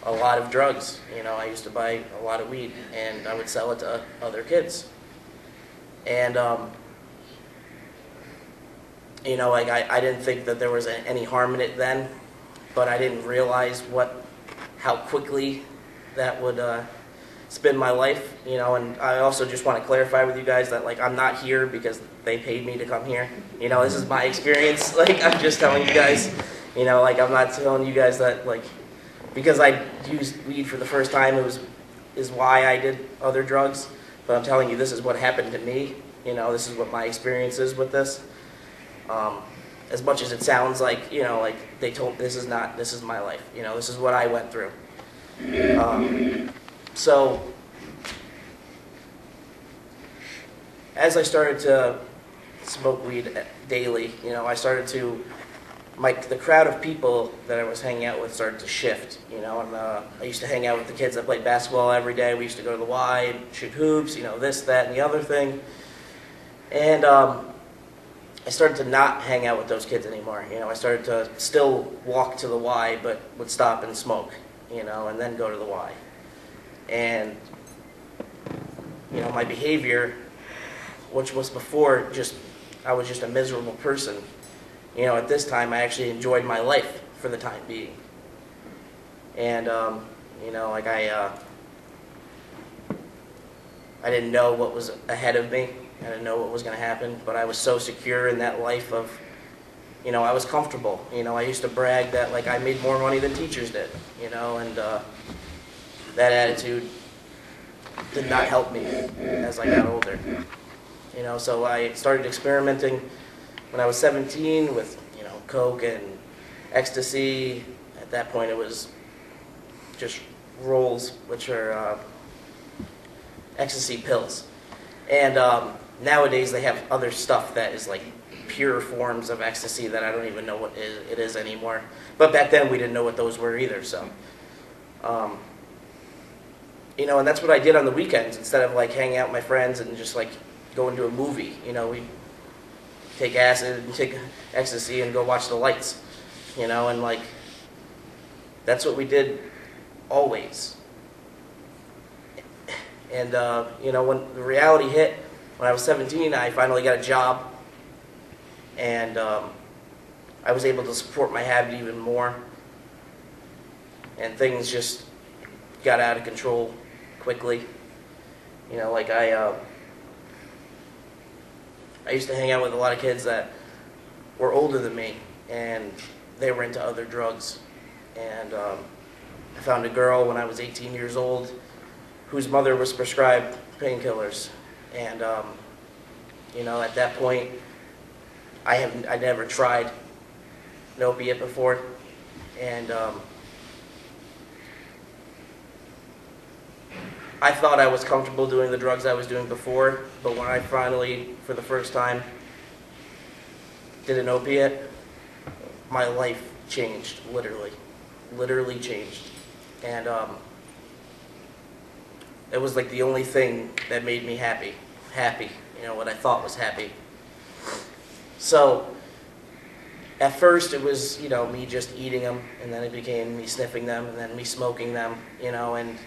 S16: a lot of drugs. You know, I used to buy a lot of weed, and I would sell it to other kids. And, you know, like, I didn't think that there was any harm in it then, but I didn't realize how quickly that would spin my life, you know. And I also just want to clarify with you guys that, like, I'm not here because they paid me to come here. You know, this is my experience. Like, I'm just telling you guys, you know, like, I'm not telling you guys that, like, because I used weed for the first time is why I did other drugs. But I'm telling you, this is what happened to me. You know, this is what my experience is with this. As much as it sounds like, you know, like they told, this is my life. You know, this is what I went through. So, as I started to smoke weed daily, you know, I started to, the crowd of people that I was hanging out with started to shift, you know, and I used to hang out with the kids that played basketball every day. We used to go to the Y and shoot hoops, you know, this, that, and the other thing. And I started to not hang out with those kids anymore. You know, I started to still walk to the Y, but would stop and smoke, you know, and then go to the Y. And, you know, my behavior, which was before I was just a miserable person, you know, at this time I actually enjoyed my life for the time being. And, you know, like I didn't know what was ahead of me. I didn't know what was going to happen, but I was so secure in that life of, you know, I was comfortable. You know, I used to brag that, like, I made more money than teachers did, you know, and that attitude did not help me as I got older. You know, so I started experimenting when I was 17 with, you know, coke and ecstasy. At that point it was just rolls, which are ecstasy pills. And nowadays they have other stuff that is like pure forms of ecstasy that I don't even know what it is anymore. But back then we didn't know what those were either, so. You know, and that's what I did on the weekends instead of like hanging out with my friends and just like going to a movie. You know, we take acid and take ecstasy and go watch the lights, you know, and like that's what we did always. And, you know, when the reality hit, when I was 17, I finally got a job, and I was able to support my habit even more, and things just got out of control quickly. You know, like I used to hang out with a lot of kids that were older than me, and they were into other drugs. And I found a girl when I was 18 years old whose mother was prescribed painkillers. And, you know, at that point, I never tried an opiate before. And I thought I was comfortable doing the drugs I was doing before, but when I finally, for the first time, did an opiate, my life changed, literally changed. And it was like the only thing that made me happy, you know, what I thought was happy. So at first it was, you know, me just eating them, and then it became me sniffing them, and then me smoking them, you know, and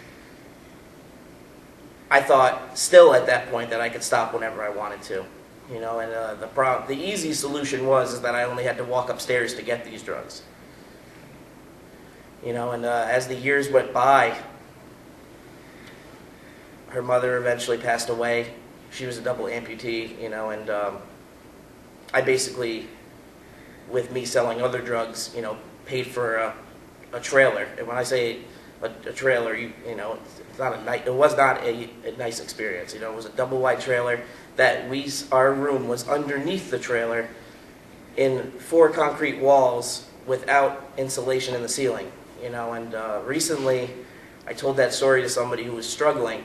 S16: I thought still at that point that I could stop whenever I wanted to, you know, and the easy solution was that I only had to walk upstairs to get these drugs. You know, and as the years went by, her mother eventually passed away. She was a double amputee, you know, and I basically, with me selling other drugs, you know, paid for a trailer. And when I say a trailer, you know, it's not it was not a nice experience. You know, it was a double wide trailer that our room was underneath the trailer in 4 concrete walls without insulation in the ceiling. You know, and recently I told that story to somebody who was struggling,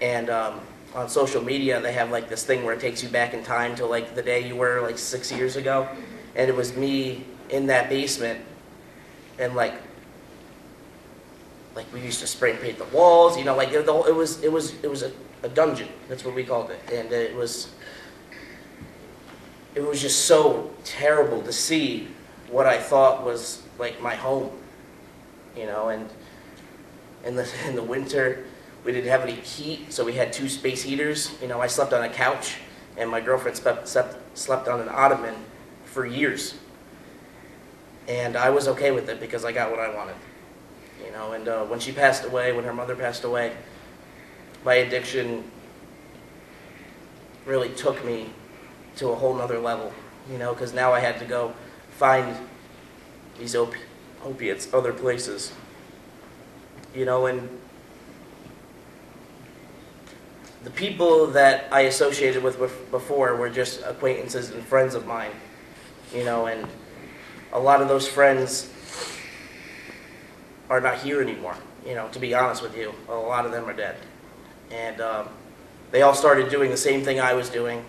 S16: and on social media they have like this thing where it takes you back in time to like the day you were like 6 years ago, and it was me in that basement, and like we used to spray paint the walls, you know, like it was a dungeon. That's what we called it, and it was just so terrible to see what I thought was like my home, you know. And in the winter we didn't have any heat, so we had 2 space heaters. You know, I slept on a couch, and my girlfriend slept on an ottoman for years, and I was okay with it because I got what I wanted. You know, and when she passed away, when her mother passed away, my addiction really took me to a whole nother level, you know, because now I had to go find these opiates other places, you know. And the people that I associated with before were just acquaintances and friends of mine, you know, and a lot of those friends are not here anymore, you know, to be honest with you. A lot of them are dead. And they all started doing the same thing I was doing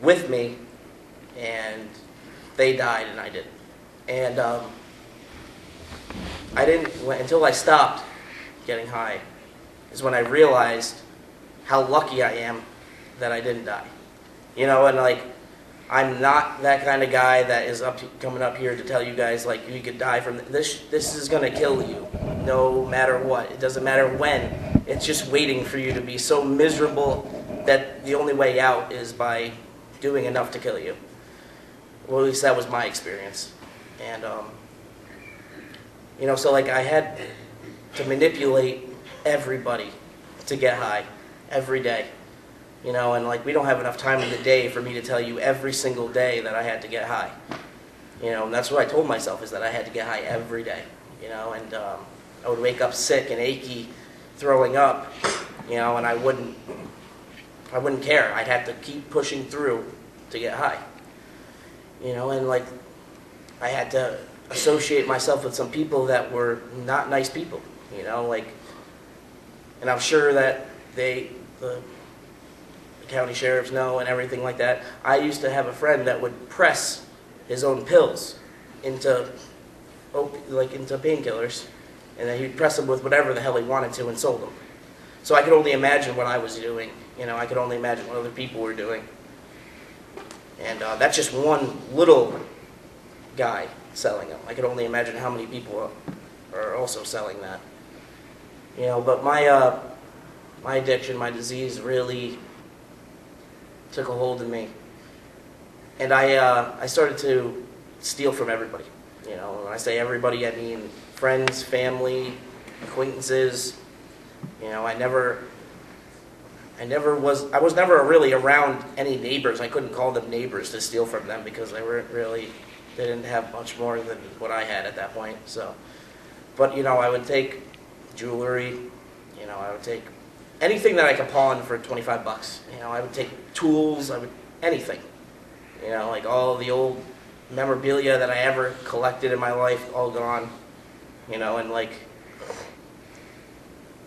S16: with me, and they died and I didn't. And I didn't, until I stopped getting high, is when I realized how lucky I am that I didn't die. You know, and like, I'm not that kind of guy that is coming up here to tell you guys like you could die from this. This is gonna kill you, no matter what. It doesn't matter when. It's just waiting for you to be so miserable that the only way out is by doing enough to kill you. Well, at least that was my experience. And you know, so like I had to manipulate everybody to get high every day. You know, and like we don't have enough time in the day for me to tell you every single day that I had to get high. You know, and that's what I told myself, is that I had to get high every day. You know, and I would wake up sick and achy, throwing up, you know, and I wouldn't care. I'd have to keep pushing through to get high. You know, and like I had to associate myself with some people that were not nice people, you know, like, and I'm sure that the county sheriffs know and everything like that. I used to have a friend that would press his own pills into painkillers, and then he'd press them with whatever the hell he wanted to and sold them. So I could only imagine what I was doing. You know, I could only imagine what other people were doing. And that's just one little guy selling them. I could only imagine how many people are also selling that. You know, but my addiction, my disease really took a hold of me, and I started to steal from everybody. You know, when I say everybody, I mean friends, family, acquaintances. You know, I was never really around any neighbors. I couldn't call them neighbors to steal from them because they didn't have much more than what I had at that point. So, but you know, I would take jewelry. You know, I would take anything that I could pawn for 25 bucks. You know, I would take tools, anything. You know, like all the old memorabilia that I ever collected in my life, all gone. You know, and like,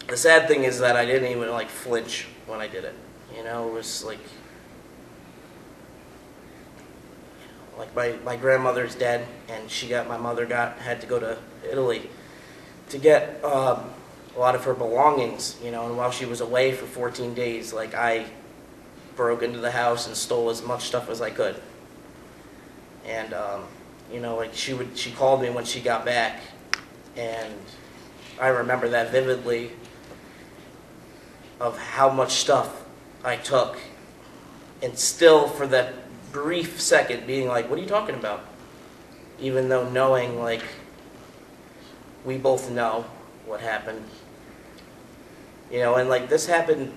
S16: the sad thing is that I didn't even like flinch when I did it. You know, it was like my grandmother's dead, and my mother had to go to Italy to get a lot of her belongings, you know, and while she was away for 14 days, like I broke into the house and stole as much stuff as I could. And you know, like she called me when she got back, and I remember that vividly, of how much stuff I took, and still for that brief second being like, what are you talking about? Even though knowing, like, we both know what happened. You know, and like this happened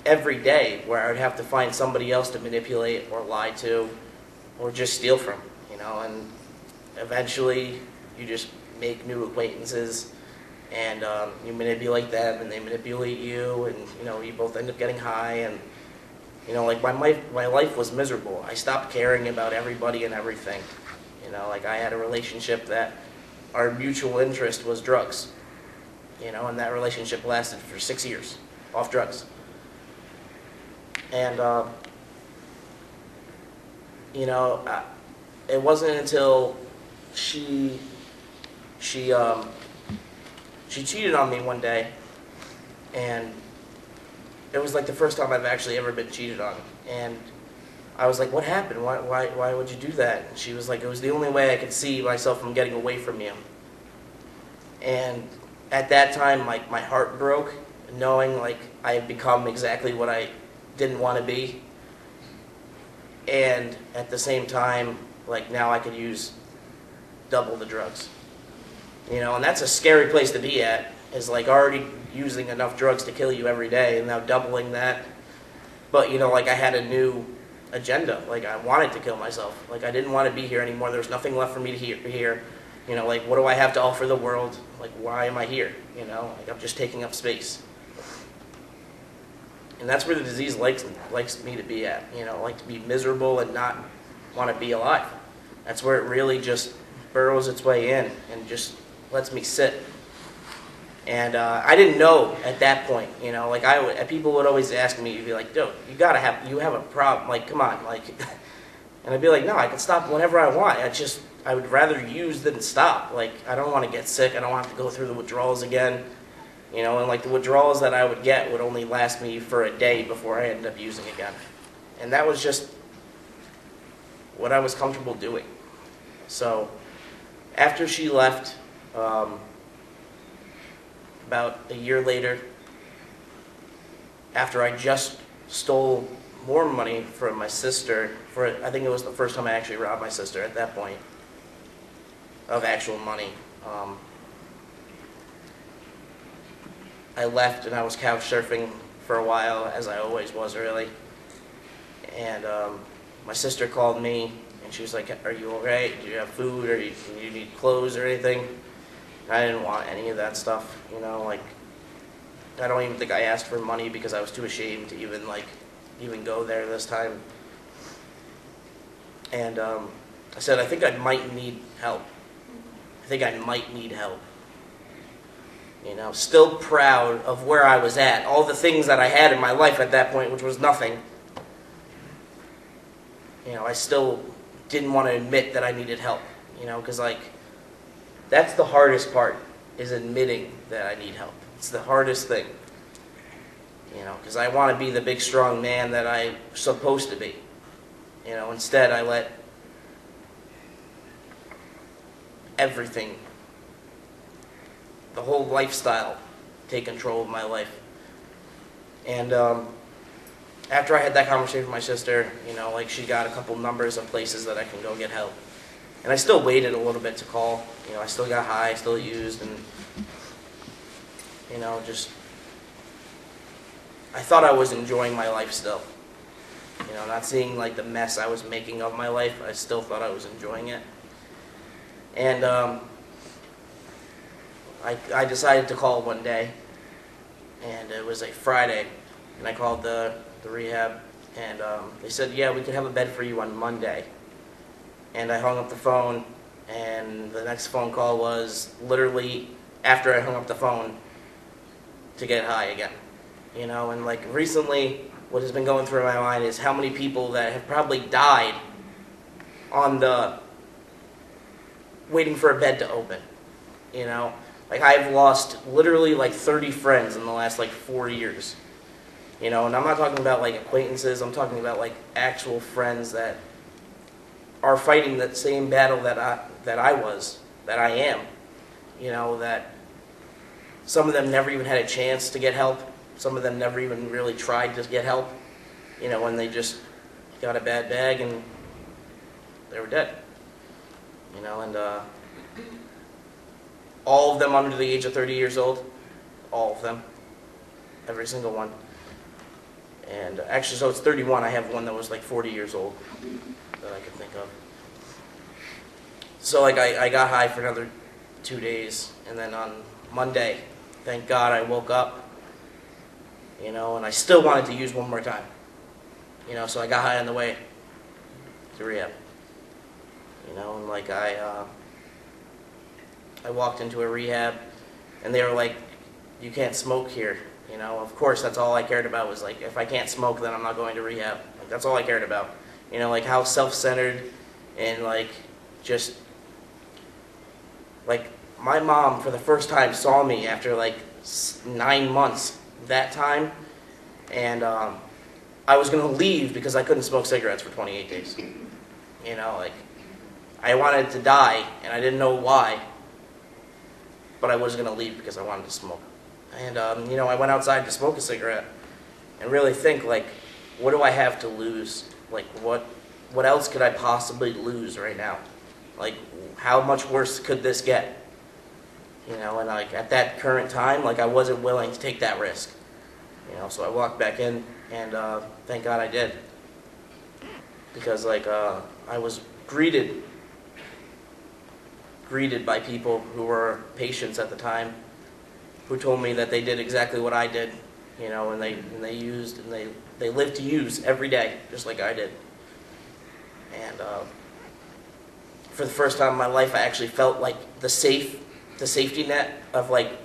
S16: every day, where I would have to find somebody else to manipulate or lie to or just steal from, you know, and eventually you just make new acquaintances, and you manipulate them, and they manipulate you, and you both end up getting high, and like my life was miserable. I stopped caring about everybody and everything. Like I had a relationship that our mutual interest was drugs, and that relationship lasted for 6 years off drugs. And it wasn't until she cheated on me one day, and it was like the first time I've actually ever been cheated on. And I was like, what happened? Why would you do that? And she was like, it was the only way I could see myself from getting away from you. And at that time, like, my heart broke, knowing like I had become exactly what I didn't want to be. And at the same time, like, now I could use double the drugs. And that's a scary place to be at, is like already using enough drugs to kill you every day, and now doubling that. But like, I had a new agenda. Like, I wanted to kill myself. Like, I didn't want to be here anymore. There was nothing left for me to here. Like, what do I have to offer the world? Like, why am I here? Like, I'm just taking up space. And that's where the disease likes me to be at. Like, to be miserable and not want to be alive. That's where it really just burrows its way in and just lets me sit. And I didn't know at that point, like people would always ask me, you'd be like, dude, you have a problem, like, come on, like, and I'd be like, no, I can stop whenever I want. I would rather use than stop. Like, I don't want to get sick. I don't want to go through the withdrawals again, and like the withdrawals that I would get would only last me for a day before I ended up using again. And that was just what I was comfortable doing. So after she left, about a year later, after I just stole more money from my sister, I think it was the first time I actually robbed my sister at that point, of actual money. I left and I was couch surfing for a while, as I always was, really. And my sister called me and she was like, are you all right? Do you have food, or do you need clothes or anything? I didn't want any of that stuff, like, I don't even think I asked for money because I was too ashamed to even go there this time. And I said, I think I might need help. Still proud of where I was at, all the things that I had in my life at that point, which was nothing. I still didn't want to admit that I needed help, because like, that's the hardest part, is admitting that I need help. It's the hardest thing, because I want to be the big, strong man that I'm supposed to be. Instead I let everything, the whole lifestyle, take control of my life. And after I had that conversation with my sister, like, she got a couple numbers of places that I can go get help. And I still waited a little bit to call. I still got high, still used, and, I thought I was enjoying my life still. Not seeing, like, the mess I was making of my life, I still thought I was enjoying it. And I decided to call one day, and it was a Friday, and I called the rehab, and they said, yeah, we could have a bed for you on Monday. And I hung up the phone, and the next phone call was literally after I hung up the phone to get high again. And like, recently, what has been going through my mind is how many people that have probably died on waiting for a bed to open. Like, I've lost literally like 30 friends in the last like 4 years. And I'm not talking about like acquaintances, I'm talking about like actual friends that are fighting that same battle that I am. That some of them never even had a chance to get help. Some of them never even really tried to get help. When they just got a bad bag and they were dead. And all of them under the age of 30 years old. All of them. Every single one. And actually, so it's 31. I have one that was like 40 years old that I can think of. So like, I got high for another 2 days, and then on Monday, thank God I woke up, you know, and I still wanted to use one more time, you know, so I got high on the way to rehab, you know, and like I walked into a rehab, and they were like, you can't smoke here, you know. Of course, that's all I cared about was like, if I can't smoke, then I'm not going to rehab. Like, that's all I cared about, you know, like how self-centered and like just like my mom for the first time saw me after like 9 months that time, and I was gonna leave because I couldn't smoke cigarettes for 28 days. You know, like I wanted to die and I didn't know why, but I was gonna leave because I wanted to smoke. And you know, I went outside to smoke a cigarette and really think like, what do I have to lose? Like what else could I possibly lose right now? Like how much worse could this get? You know, and like at that current time, like I wasn't willing to take that risk. You know, so I walked back in, and thank God I did, because like I was greeted by people who were patients at the time, who told me that they did exactly what I did. You know, and they used and they lived to use every day, just like I did. And for the first time in my life, I actually felt like the safety net of like,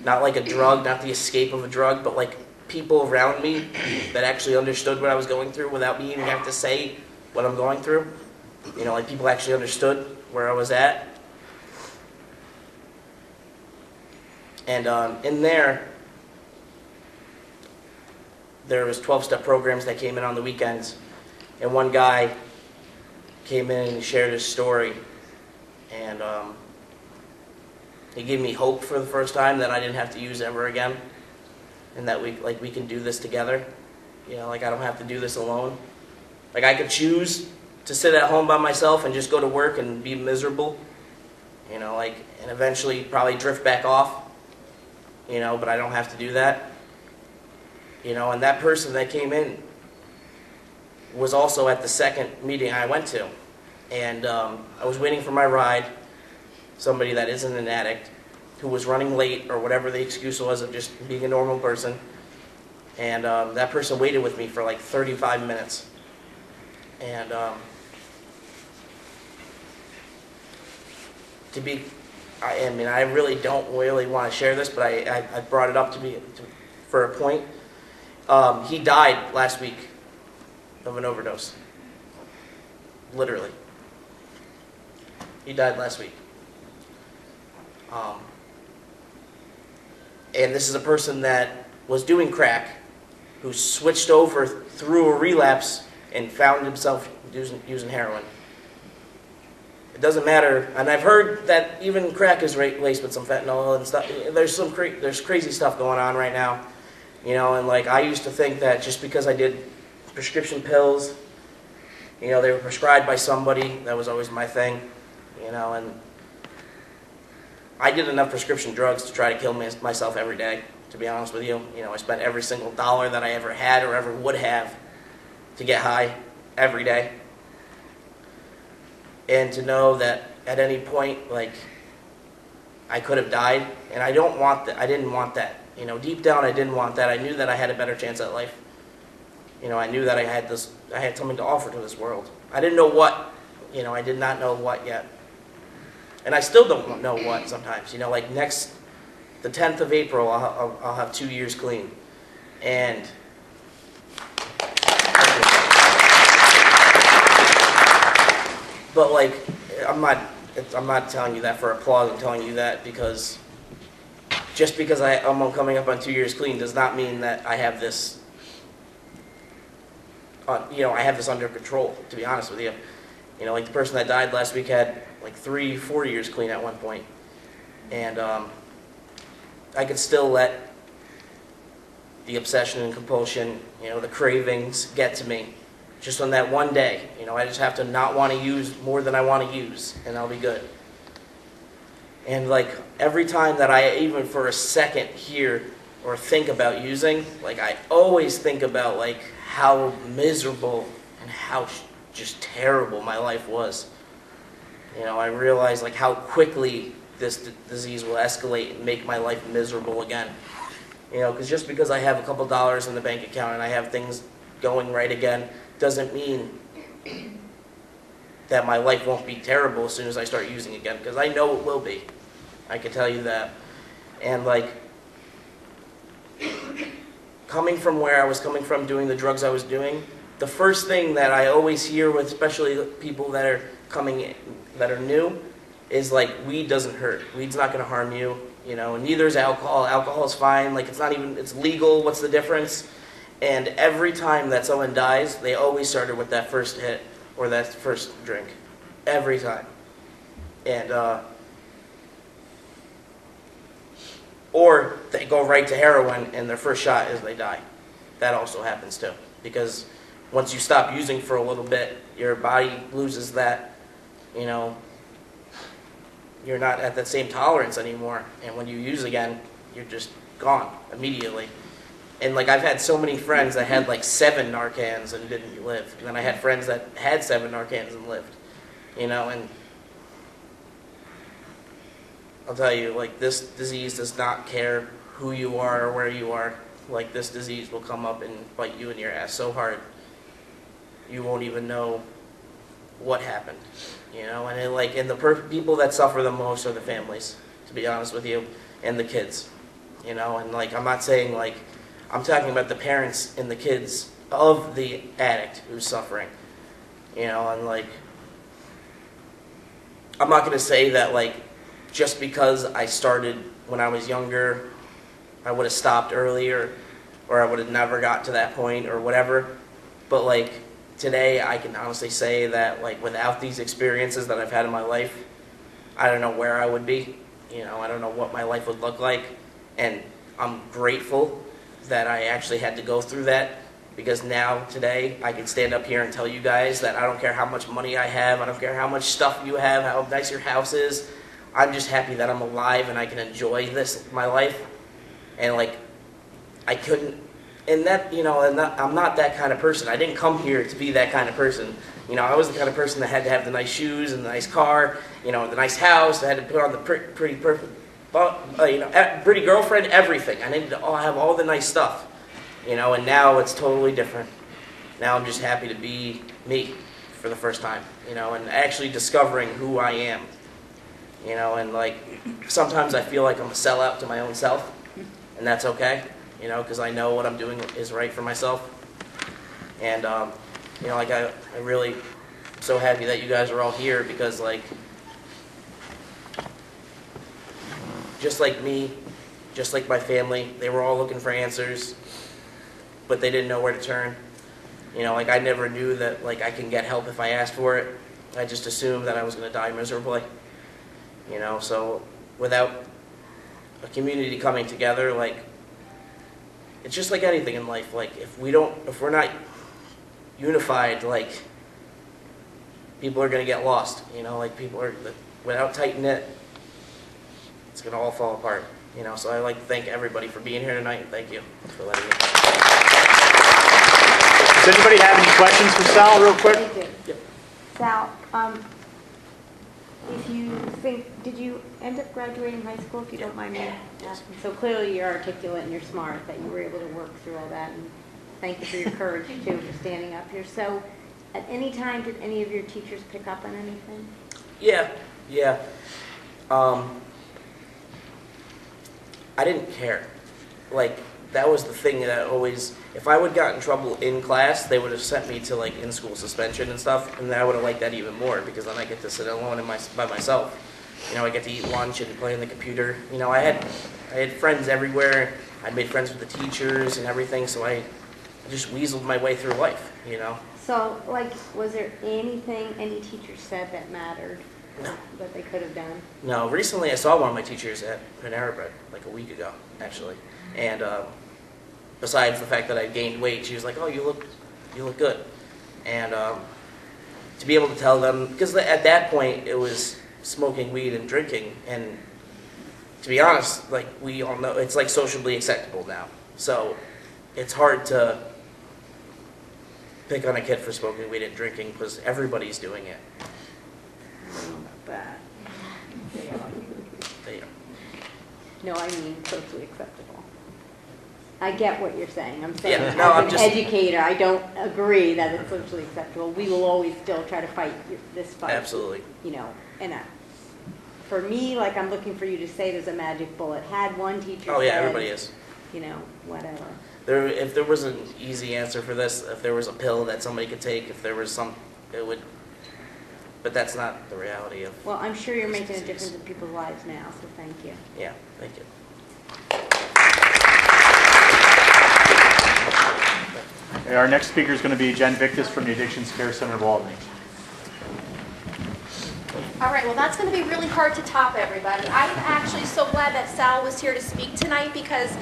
S16: not like a drug, not the escape of a drug, but like people around me that actually understood what I was going through without me even having to say what I'm going through. You know, like people actually understood where I was at. And in there was 12-step programs that came in on the weekends, and one guy came in and shared his story, and he gave me hope for the first time that I didn't have to use ever again, and that we can do this together. You know, like I don't have to do this alone. Like I could choose to sit at home by myself and just go to work and be miserable, you know, like, and eventually probably drift back off, you know, but I don't have to do that. You know, and that person that came in was also at the second meeting I went to. And I was waiting for my ride, somebody that isn't an addict, who was running late or whatever the excuse was of just being a normal person. And that person waited with me for like 35 minutes. And I mean, I really don't really want to share this, but I brought it up for a point. He died last week of an overdose. Literally. He died last week. And this is a person that was doing crack, who switched over through a relapse and found himself using heroin. It doesn't matter, and I've heard that even crack is laced with some fentanyl and stuff. There's crazy stuff going on right now, you know. And like I used to think that just because I did prescription pills, you know, they were prescribed by somebody. That was always my thing, you know. And I did enough prescription drugs to try to kill myself every day. To be honest with you, you know, I spent every single dollar that I ever had or ever would have to get high every day. And to know that at any point, like, I could have died, and I don't want that. I didn't want that. You know, deep down, I didn't want that. I knew that I had a better chance at life. You know, I knew that I had something to offer to this world. I didn't know what. You know, I did not know what yet. And I still don't know what sometimes. You know, like the 10th of April, I'll have 2 years clean. And but like, I'm not telling you that for applause. I'm telling you that because just because I'm coming up on 2 years clean does not mean that I have this, you know, I have this under control. To be honest with you, you know, like the person that died last week had like 3-4 years clean at one point, and I could still let the obsession and compulsion, you know, the cravings get to me. Just on that one day, you know, I just have to not want to use more than I want to use, and I'll be good. And like every time that I even for a second hear or think about using, like I always think about like how miserable and how just terrible my life was. You know, I realize like how quickly this disease will escalate and make my life miserable again. You know, because just because I have a couple dollars in the bank account and I have things going right again, doesn't mean that my life won't be terrible as soon as I start using again, because I know it will be. I can tell you that. And like, coming from where I was coming from, doing the drugs I was doing, the first thing that I always hear with especially people that are coming in, that are new, is like, weed doesn't hurt. Weed's not going to harm you, you know, and neither is alcohol. Alcohol is fine. Like, it's not even, it's legal. What's the difference? And every time that someone dies, they always started with that first hit or that first drink. Every time. And, or they go right to heroin and their first shot is they die. That also happens too. Because once you stop using for a little bit, your body loses that, you know, you're not at that same tolerance anymore. And when you use again, you're just gone immediately. And like, I've had so many friends that had like 7 Narcans and didn't live. And then I had friends that had 7 Narcans and lived, you know, and I'll tell you, like, this disease does not care who you are or where you are. Like, this disease will come up and bite you in your ass so hard, you won't even know what happened, you know. And it, like, and the people that suffer the most are the families, to be honest with you, and the kids, you know. And like, I'm not saying, like, I'm talking about the parents and the kids of the addict who's suffering, you know. And like, I'm not gonna say that, like, just because I started when I was younger, I would have stopped earlier, or I would have never got to that point, or whatever. But like, today, I can honestly say that, like, without these experiences that I've had in my life, I don't know where I would be. You know, I don't know what my life would look like. And I'm grateful that I actually had to go through that, because now, today, I can stand up here and tell you guys that I don't care how much money I have, I don't care how much stuff you have, how nice your house is. I'm just happy that I'm alive and I can enjoy this, my life. And like, I couldn't, and that, you know, I'm not that kind of person. I didn't come here to be that kind of person. You know, I was the kind of person that had to have the nice shoes and the nice car, you know, the nice house. I had to put on the pretty girlfriend, everything. I needed to have all the nice stuff, you know, and now it's totally different. Now I'm just happy to be me for the first time, you know, and actually discovering who I am. You know, and like, sometimes I feel like I'm a sellout to my own self, and that's okay, you know, because I know what I'm doing is right for myself. And, you know, like, I really am so happy that you guys are all here, because, like, just like me, just like my family, they were all looking for answers, but they didn't know where to turn. You know, like, I never knew that, like, I can get help if I asked for it. I just assumed that I was going to die miserably. You know, so without a community coming together, like, it's just like anything in life. Like, if we're not unified, like, people are going to get lost. You know, like, without tight knit, it's going to all fall apart. You know, so I'd like to thank everybody for being here tonight, and thank you for letting me.
S14: Does anybody have any questions for Sal, real quick?
S17: Yep. Sal, if you think, did you end up graduating high school, if you don't mind me asking? So clearly you're articulate and you're smart, that you were able to work through all that, and thank you for your courage too, for standing up here. So at any time, did any of your teachers pick up on anything?
S16: Yeah. I didn't care. Like, that was the thing that always, if I would got in trouble in class, they would have sent me to like in-school suspension and stuff, and I would have liked that even more, because then I get to sit alone by myself. You know, I get to eat lunch and play on the computer. You know, I had friends everywhere. I'd made friends with the teachers and everything, so I just weaseled my way through life, you know.
S17: So, like, was there anything any teacher said that mattered? No. That they could have done?
S16: No. Recently, I saw one of my teachers at Panera Bread, like a week ago, actually. And besides the fact that I gained weight, she was like, "Oh, you look good." And to be able to tell them, because at that point it was smoking weed and drinking, and to be honest, like, we all know it's like socially acceptable now. So it's hard to pick on a kid for smoking weed and drinking, because everybody's doing it.
S17: I don't know about that. No, I mean socially acceptable. I get what you're saying. I'm saying
S16: Yeah, no,
S17: as an educator, I don't agree that it's socially acceptable. We will always still try to fight this fight.
S16: Absolutely.
S17: You know, and for me, like, I'm looking for you to say there's a magic bullet. Had one teacher
S16: Oh yeah,
S17: said,
S16: everybody is.
S17: you know, whatever.
S16: If there was an easy answer for this, if there was a pill that somebody could take, if there was it would. But that's not the reality of.
S17: Well, I'm sure you're making a difference in people's lives now, so thank you.
S16: Yeah, thank you.
S14: Okay, our next speaker is going to be Jen Victus from the Addictions Care Center of Albany.
S18: All right, well, that's going to be really hard to top, everybody. I'm actually so glad that Sal was here to speak tonight because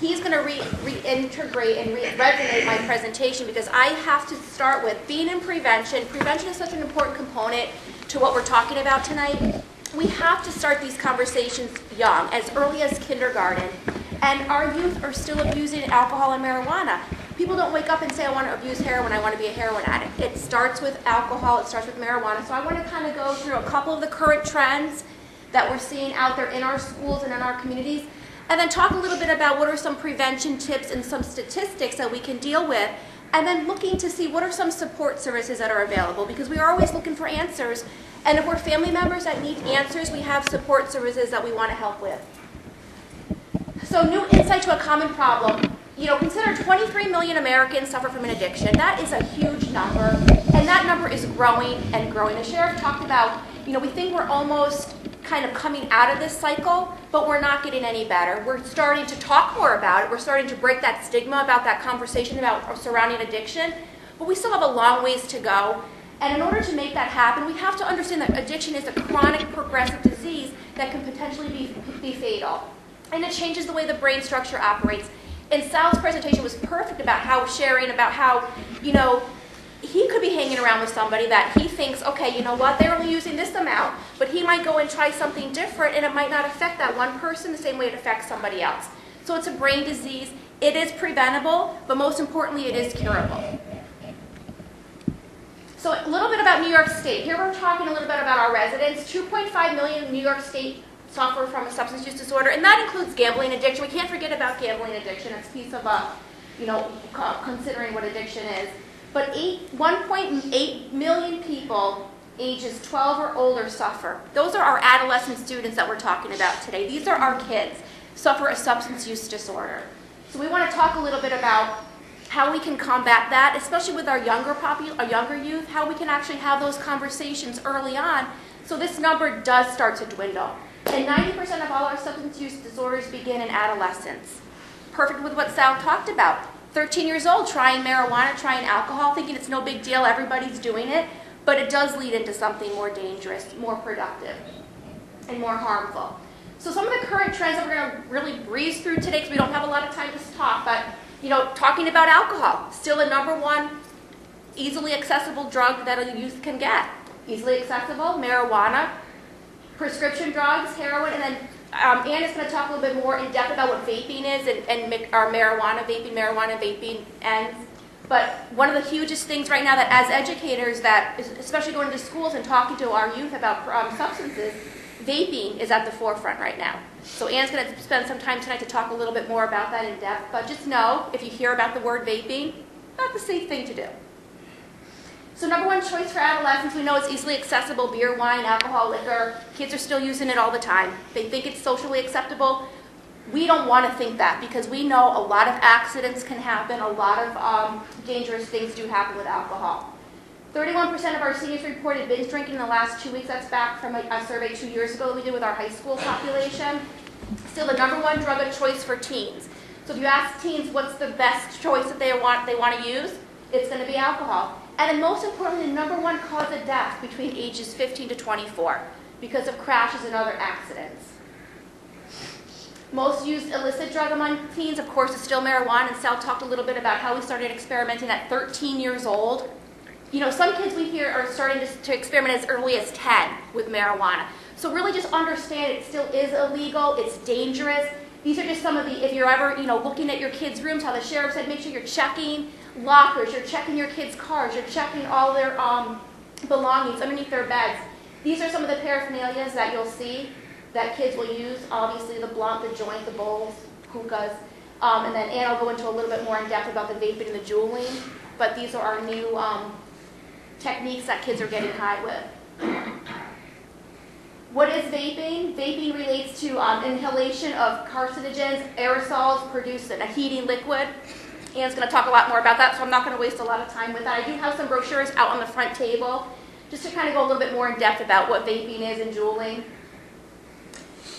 S18: he's going to reintegrate and resonate my presentation because I have to start with being in prevention. Prevention is such an important component to what we're talking about tonight. We have to start these conversations young, as early as kindergarten. And our youth are still abusing alcohol and marijuana. People don't wake up and say, I want to abuse heroin, I want to be a heroin addict. It starts with alcohol, it starts with marijuana. So I want to kind of go through a couple of the current trends that we're seeing out there in our schools and in our communities, and then talk a little bit about what are some prevention tips and some statistics that we can deal with, and then looking to see what are some support services that are available, because we are always looking for answers. And if we're family members that need answers, we have support services that we want to help with. So new insight to a common problem. You know, consider 23 million Americans suffer from an addiction. That is a huge number, and that number is growing and growing. The sheriff talked about, you know, we think we're almost kind of coming out of this cycle, but we're not getting any better. We're starting to talk more about it. We're starting to break that stigma about that conversation about surrounding addiction, but we still have a long ways to go. And in order to make that happen, we have to understand that addiction is a chronic progressive disease that can potentially be fatal. And it changes the way the brain structure operates. And Sal's presentation was perfect about sharing about how, you know, he could be hanging around with somebody that he thinks, okay, you know what, they're only using this amount, but he might go and try something different and it might not affect that one person the same way it affects somebody else. So it's a brain disease. It is preventable, but most importantly, it is curable. So a little bit about New York State. Here we're talking a little bit about our residents. 2.5 million in New York State suffer from a substance use disorder, and that includes gambling addiction. We can't forget about gambling addiction. It's a piece of, you know, considering what addiction is. But 1.8 million people ages 12 or older suffer. Those are our adolescent students that we're talking about today. These are our kids suffer a substance use disorder. So we want to talk a little bit about how we can combat that, especially with our younger youth, how we can actually have those conversations early on so this number does start to dwindle. And 90% of all our substance use disorders begin in adolescence. Perfect with what Sal talked about. 13 years old, trying marijuana, trying alcohol, thinking it's no big deal, everybody's doing it, but it does lead into something more dangerous, more productive, and more harmful. So some of the current trends that we're going to really breeze through today, because we don't have a lot of time to talk, but you know, talking about alcohol, still the #1 easily accessible drug that a youth can get. Easily accessible, marijuana, prescription drugs, heroin, and then Ann is going to talk a little bit more in depth about what vaping is and our marijuana vaping ends. But one of the hugest things right now that as educators, that especially going to schools and talking to our youth about substances, vaping is at the forefront right now. So Ann's going to spend some time tonight to talk a little bit more about that in depth. But just know, if you hear about the word vaping, not the safe thing to do. So #1 choice for adolescents, we know it's easily accessible, beer, wine, alcohol, liquor. Kids are still using it all the time. They think it's socially acceptable. We don't want to think that because we know a lot of accidents can happen, a lot of dangerous things do happen with alcohol. 31% of our seniors reported binge drinking in the last 2 weeks. That's back from a survey 2 years ago that we did with our high school population. Still the #1 drug of choice for teens. So if you ask teens what's the best choice that they want to use, it's going to be alcohol. And most importantly, the #1 cause of death between ages 15 to 24 because of crashes and other accidents. Most used illicit drug among teens, of course, is still marijuana. And Sal talked a little bit about how we started experimenting at 13 years old. You know, some kids we hear are starting to experiment as early as 10 with marijuana. So really just understand it still is illegal, it's dangerous. These are just some of the, if you're ever, you know, looking at your kids' rooms, how the sheriff said, make sure you're checking lockers, you're checking your kids' cars, you're checking all their belongings underneath their beds. These are some of the paraphernalias that you'll see. that kids will use. Obviously the blunt, the joint, the bowls, hookahs, and then Ann will go into a little bit more in depth about the vaping and the juuling, but these are our new techniques that kids are getting high with. What is vaping? Vaping relates to inhalation of carcinogens, aerosols produced in a heating liquid. Ann's going to talk a lot more about that, so I'm not going to waste a lot of time with that. I do have some brochures out on the front table just to kind of go a little bit more in depth about what vaping is and juuling.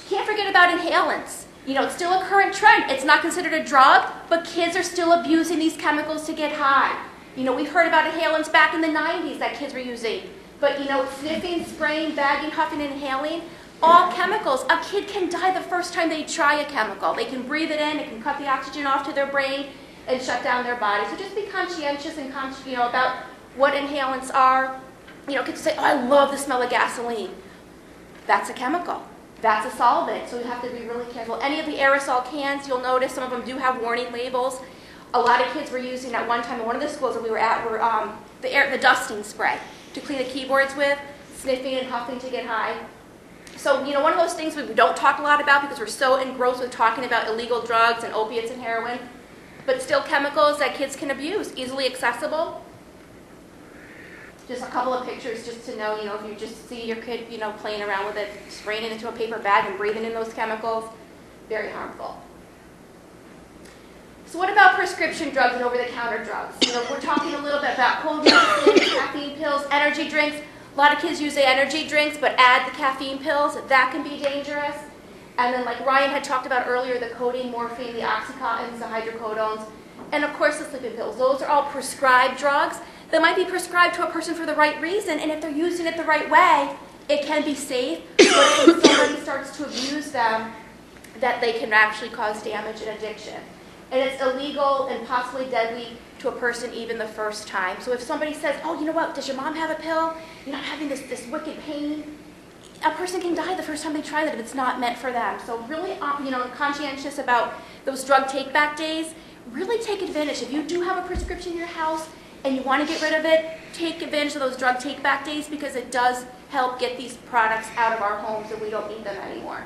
S18: Can't forget about inhalants. You know, it's still a current trend. It's not considered a drug, but kids are still abusing these chemicals to get high. You know, we've heard about inhalants back in the 90s that kids were using. But, you know, sniffing, spraying, bagging, huffing, and inhaling, all chemicals. A kid can die the first time they try a chemical. They can breathe it in, it can cut the oxygen off to their brain and shut down their body. So just be conscientious and about what inhalants are. You know, kids say, oh, I love the smell of gasoline. That's a chemical. That's a solvent, so we have to be really careful. Any of the aerosol cans, you'll notice some of them do have warning labels. A lot of kids were using at one time in one of the schools that we were at the dusting spray to clean the keyboards with, sniffing and huffing to get high. So, you know, one of those things we don't talk a lot about because we're so engrossed with talking about illegal drugs and opiates and heroin, but still chemicals that kids can abuse, easily accessible. Just a couple of pictures just to know, you know, if you just see your kid, you know, playing around with it, spraying it into a paper bag and breathing in those chemicals, very harmful. So what about prescription drugs and over-the-counter drugs? You know, we're talking a little bit about cold medicine, caffeine pills, energy drinks. A lot of kids use the energy drinks, but add the caffeine pills. That can be dangerous. And then, like Ryan had talked about earlier, the codeine, morphine, the oxycontins, the hydrocodones, and of course the sleeping pills. Those are all prescribed drugs that might be prescribed to a person for the right reason, and if they're using it the right way, it can be safe. But if somebody starts to abuse them, that they can actually cause damage and addiction. And it's illegal and possibly deadly to a person even the first time. So if somebody says, oh, you know what, does your mom have a pill? You're not having this wicked pain. A person can die the first time they try that if it's not meant for them. So really, you know, conscientious about those drug take-back days. Really take advantage. If you do have a prescription in your house and you want to get rid of it, take advantage of those drug take-back days because it does help get these products out of our homes and we don't need them anymore.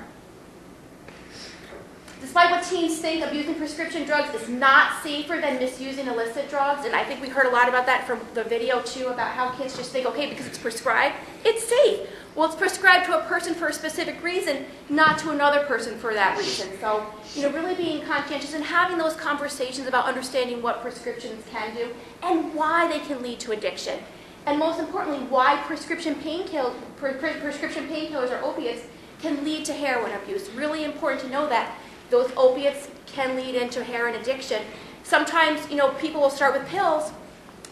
S18: Despite what teens think, abusing prescription drugs is not safer than misusing illicit drugs, and I think we heard a lot about that from the video too, about how kids just think, okay, because it's prescribed, it's safe. Well, it's prescribed to a person for a specific reason, not to another person for that reason. So, you know, really being conscientious and having those conversations about understanding what prescriptions can do and why they can lead to addiction. And most importantly, why prescription painkillers or opiates can lead to heroin abuse. Really important to know that. Those opiates can lead into heroin addiction. Sometimes, you know, people will start with pills.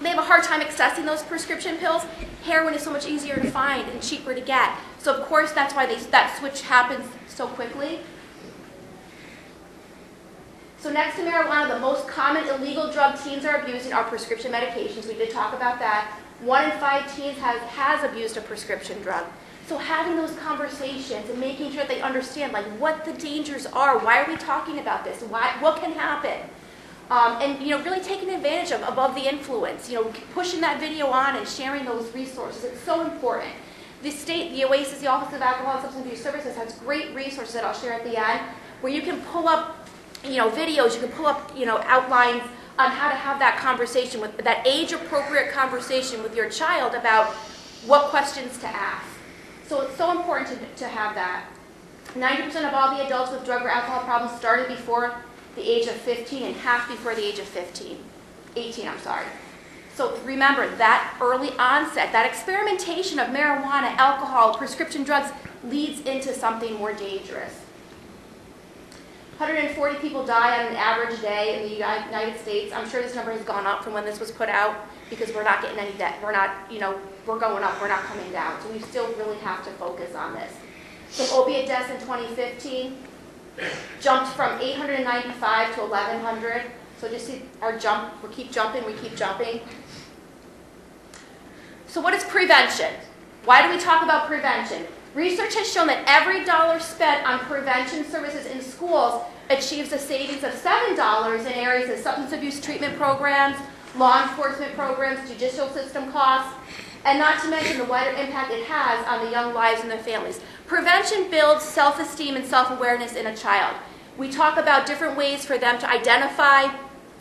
S18: They have a hard time accessing those prescription pills. Heroin is so much easier to find and cheaper to get. So, of course, that's why that switch happens so quickly. So next to marijuana, the most common illegal drug teens are abusing are prescription medications. We did talk about that. 1 in 5 teens has abused a prescription drug. So having those conversations and making sure that they understand like what the dangers are, why are we talking about this, what can happen, and you know really taking advantage of above the influence, you know pushing that video on and sharing those resources. It's so important. The state, the OASIS, the Office of Alcohol and Substance Abuse Services has great resources that I'll share at the end, where you can pull up, you know, videos, you can pull up, you know, outlines on how to have that conversation with that age-appropriate conversation with your child about what questions to ask. So it's so important to have that. 90% of all the adults with drug or alcohol problems started before the age of 15 and half before the age of 18, I'm sorry. So remember, that early onset, that experimentation of marijuana, alcohol, prescription drugs leads into something more dangerous. 140 people die on an average day in the United States. I'm sure this number has gone up from when this was put out because we're not getting any debt. We're not, you know, we're going up, we're not coming down. So we still really have to focus on this. So opiate deaths in 2015 jumped from 895 to 1,100. So just see our jump, we keep jumping. So what is prevention? Why do we talk about prevention? Research has shown that every dollar spent on prevention services in schools achieves a savings of $7 in areas of substance abuse treatment programs, law enforcement programs, judicial system costs, and not to mention the wider impact it has on the young lives and their families. Prevention builds self-esteem and self-awareness in a child. We talk about different ways for them to identify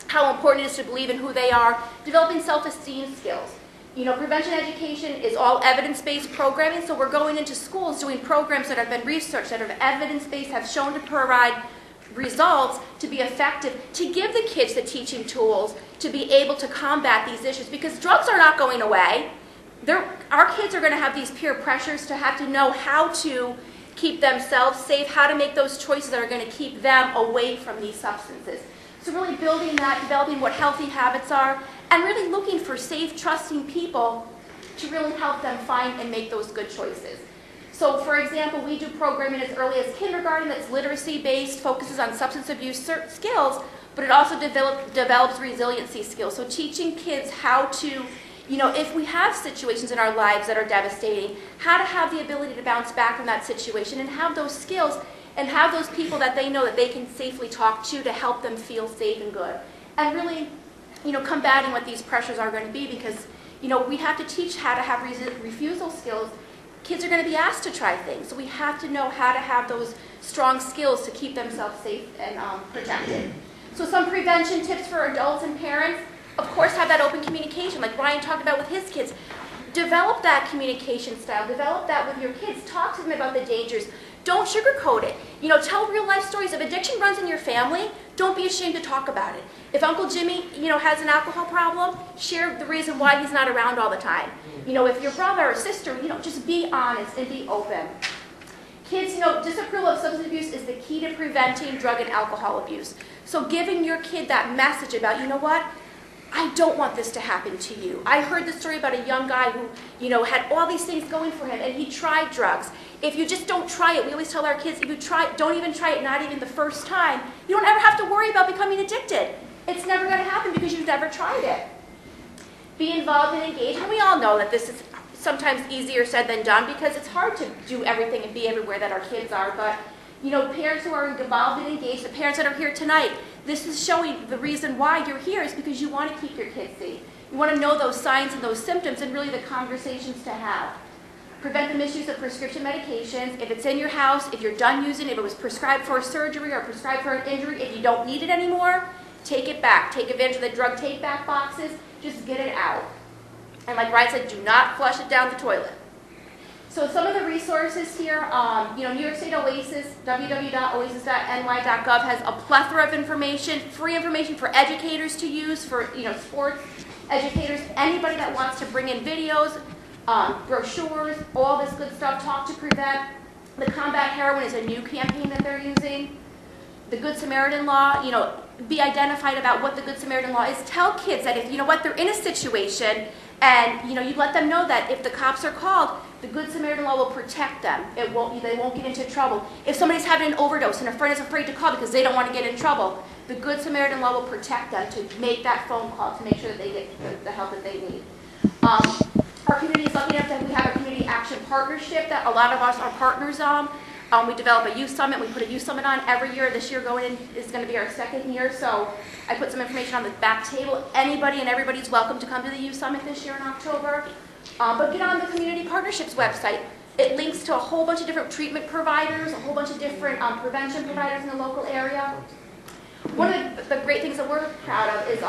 S18: how important it is to believe in who they are, developing self-esteem skills. You know, prevention education is all evidence-based programming, so we're going into schools doing programs that have been researched, that are evidence-based, have shown to provide results, to be effective, to give the kids the teaching tools to be able to combat these issues, because drugs are not going away. Our kids are going to have these peer pressures to have to know how to keep themselves safe, how to make those choices that are going to keep them away from these substances. So really building that, developing what healthy habits are, and really looking for safe, trusting people to really help them find and make those good choices. So for example, we do programming as early as kindergarten that's literacy-based, focuses on substance abuse skills, but it also develops resiliency skills. So teaching kids how to, you know, if we have situations in our lives that are devastating, how to have the ability to bounce back from that situation and have those skills and have those people that they know that they can safely talk to help them feel safe and good. And really, you know, combating what these pressures are going to be, because, you know, we have to teach how to have refusal skills. Kids are going to be asked to try things, so we have to know how to have those strong skills to keep themselves safe and protected. So some prevention tips for adults and parents: of course, have that open communication, like Ryan talked about with his kids. Develop that communication style. Develop that with your kids. Talk to them about the dangers. Don't sugarcoat it. You know, tell real life stories. If addiction runs in your family, don't be ashamed to talk about it. If Uncle Jimmy, you know, has an alcohol problem, share the reason why he's not around all the time. You know, if your brother or sister, you know, just be honest and be open. Kids, you know, disapproval of substance abuse is the key to preventing drug and alcohol abuse. So giving your kid that message about, you know what, I don't want this to happen to you. I heard the story about a young guy who, you know, had all these things going for him, and he tried drugs. If you just don't try it, we always tell our kids, if you try, don't even try it, not even the first time, you don't ever have to worry about becoming addicted. It's never going to happen because you've never tried it. Be involved and engaged, and we all know that this is sometimes easier said than done because it's hard to do everything and be everywhere that our kids are, but, you know, parents who are involved and engaged, the parents that are here tonight, this is showing the reason why you're here is because you want to keep your kids safe. You want to know those signs and those symptoms and really the conversations to have. Prevent the misuse of prescription medications. If it's in your house, if you're done using it, if it was prescribed for a surgery or prescribed for an injury, if you don't need it anymore, take it back. Take advantage of the drug take-back boxes. Just get it out. And like Ryan said, do not flush it down the toilet. So some of the resources here, you know, New York State Oasis, www.oasis.ny.gov has a plethora of information, free information for educators to use, for, you know, sports educators, anybody that wants to bring in videos, brochures, all this good stuff. Talk to Prevent. The Combat Heroin is a new campaign that they're using. The Good Samaritan Law, you know, be identified about what the Good Samaritan Law is. Tell kids that if, you know what, they're in a situation and, you know, you let them know that if the cops are called, the Good Samaritan Law will protect them. They won't get into trouble. If somebody's having an overdose and a friend is afraid to call because they don't want to get in trouble, the Good Samaritan Law will protect them to make that phone call to make sure that they get the help that they need. Our community is lucky enough that we have a community action partnership that a lot of us are partners on. We develop a youth summit. We put a youth summit on every year. This year going in is going to be our second year. So I put some information on the back table. Anybody and everybody's welcome to come to the youth summit this year in October. But get on the community partnerships website. It links to a whole bunch of different treatment providers, a whole bunch of different prevention providers in the local area. One of the great things that we're proud of is,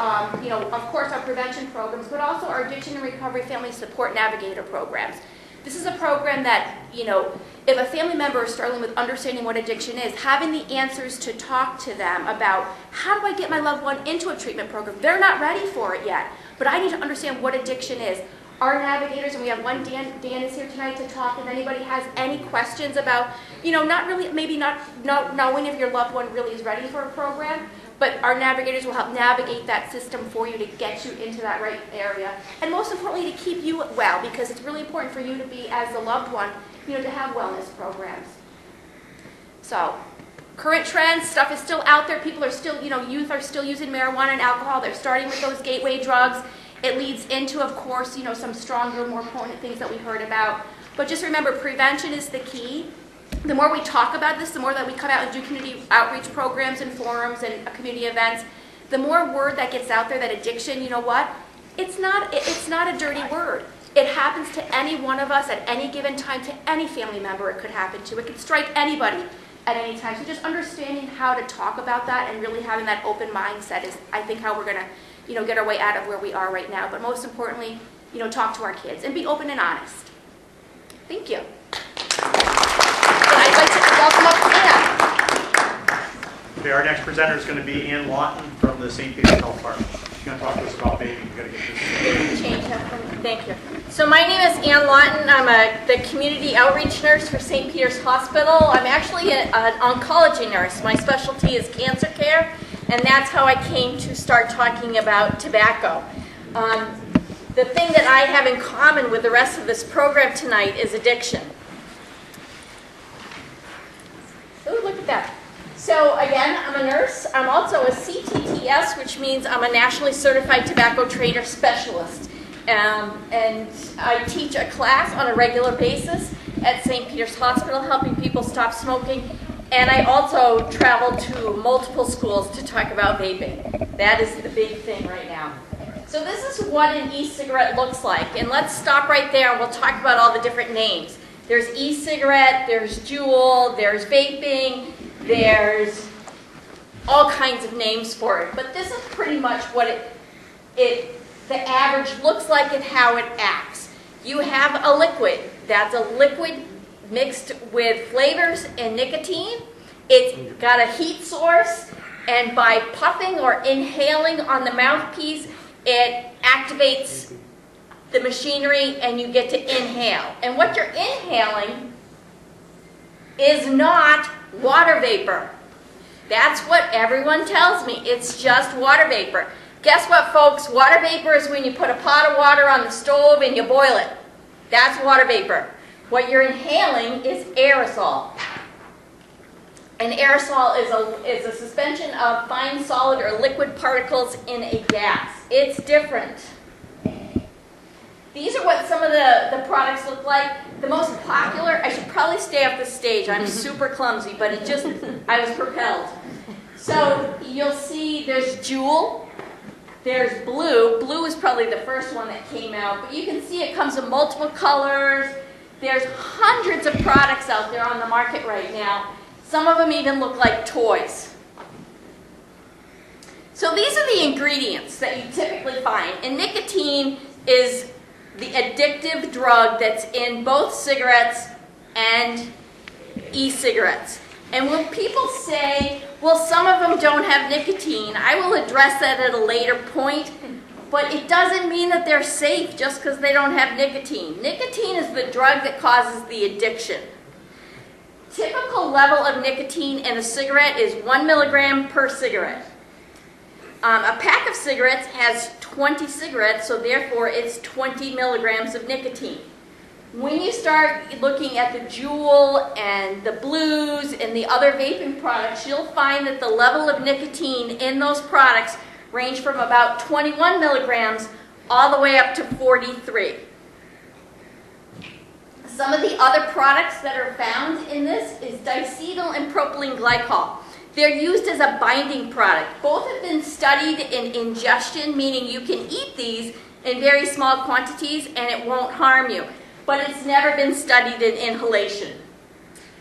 S18: you know, of course, our prevention programs, but also our addiction and recovery family support navigator programs. This is a program that, you know, if a family member is struggling with understanding what addiction is, having the answers to talk to them about how do I get my loved one into a treatment program? They're not ready for it yet, but I need to understand what addiction is. Our navigators, and we have one, Dan is here tonight to talk if anybody has any questions about, you know, not really, maybe not knowing if your loved one really is ready for a program, but our navigators will help navigate that system for you to get you into that right area. And most importantly, to keep you well, because it's really important for you to be, as the loved one, you know, to have wellness programs. So, current trends, stuff is still out there. People are still, you know, youth are still using marijuana and alcohol. They're starting with those gateway drugs. It leads into, of course, you know, some stronger, more potent things that we heard about. But just remember, prevention is the key. The more we talk about this, the more that we come out and do community outreach programs and forums and community events, the more word that gets out there that addiction, you know what? It's not a dirty word. It happens to any one of us at any given time, to any family member it could happen to. It could strike anybody at any time. So just understanding how to talk about that and really having that open mindset is, I think, how we're going to, get our way out of where we are right now. But most importantly, talk to our kids and be open and honest. Thank you. And I'd like to welcome up Ann.
S19: Okay, our next presenter is going to be Ann Lawton from the St. Peter's Health Department. She's going to talk to us about baby. We've got to get this.
S20: Thank you. So my name is Ann Lawton. I'm the community outreach nurse for St. Peter's Hospital. I'm actually an oncology nurse. My specialty is cancer care, and that's how I came to start talking about tobacco. The thing that I have in common with the rest of this program tonight is addiction. Ooh, look at that. So again, I'm a nurse. I'm also a CTTS, which means I'm a nationally certified tobacco trainer specialist. And I teach a class on a regular basis at St. Peter's Hospital, helping people stop smoking. And I also travel to multiple schools to talk about vaping. That is the big thing right now. So this is what an e-cigarette looks like. And let's stop right there and we'll talk about all the different names. There's e-cigarette, there's Juul, there's vaping, there's all kinds of names for it. But this is pretty much what the average looks like and how it acts. You have a liquid. That's a liquid mixed with flavors and nicotine. It's got a heat source, and by puffing or inhaling on the mouthpiece, it activates the machinery and you get to inhale. And what you're inhaling is not water vapor. That's what everyone tells me. It's just water vapor. Guess what, folks? Water vapor is when you put a pot of water on the stove and you boil it. That's water vapor. What you're inhaling is aerosol. An aerosol is a suspension of fine solid or liquid particles in a gas. It's different. These are what some of the products look like. The most popular, I should probably stay off the stage. I'm super clumsy, but I was propelled. So you'll see there's Juul, there's Blue. Blue is probably the first one that came out, but you can see it comes in multiple colors. There's hundreds of products out there on the market right now. Some of them even look like toys. So these are the ingredients that you typically find. And nicotine is the addictive drug that's in both cigarettes and e-cigarettes. And when people say, well, some of them don't have nicotine, I will address that at a later point, but it doesn't mean that they're safe just because they don't have nicotine. Nicotine is the drug that causes the addiction. Typical level of nicotine in a cigarette is 1 milligram per cigarette. A pack of cigarettes has 20 cigarettes, so therefore it's 20 milligrams of nicotine. When you start looking at the Juul and the Blues and the other vaping products, you'll find that the level of nicotine in those products range from about 21 milligrams all the way up to 43. Some of the other products that are found in this is diacetyl and propylene glycol. They're used as a binding product. Both have been studied in ingestion, meaning you can eat these in very small quantities and it won't harm you. But it's never been studied in inhalation.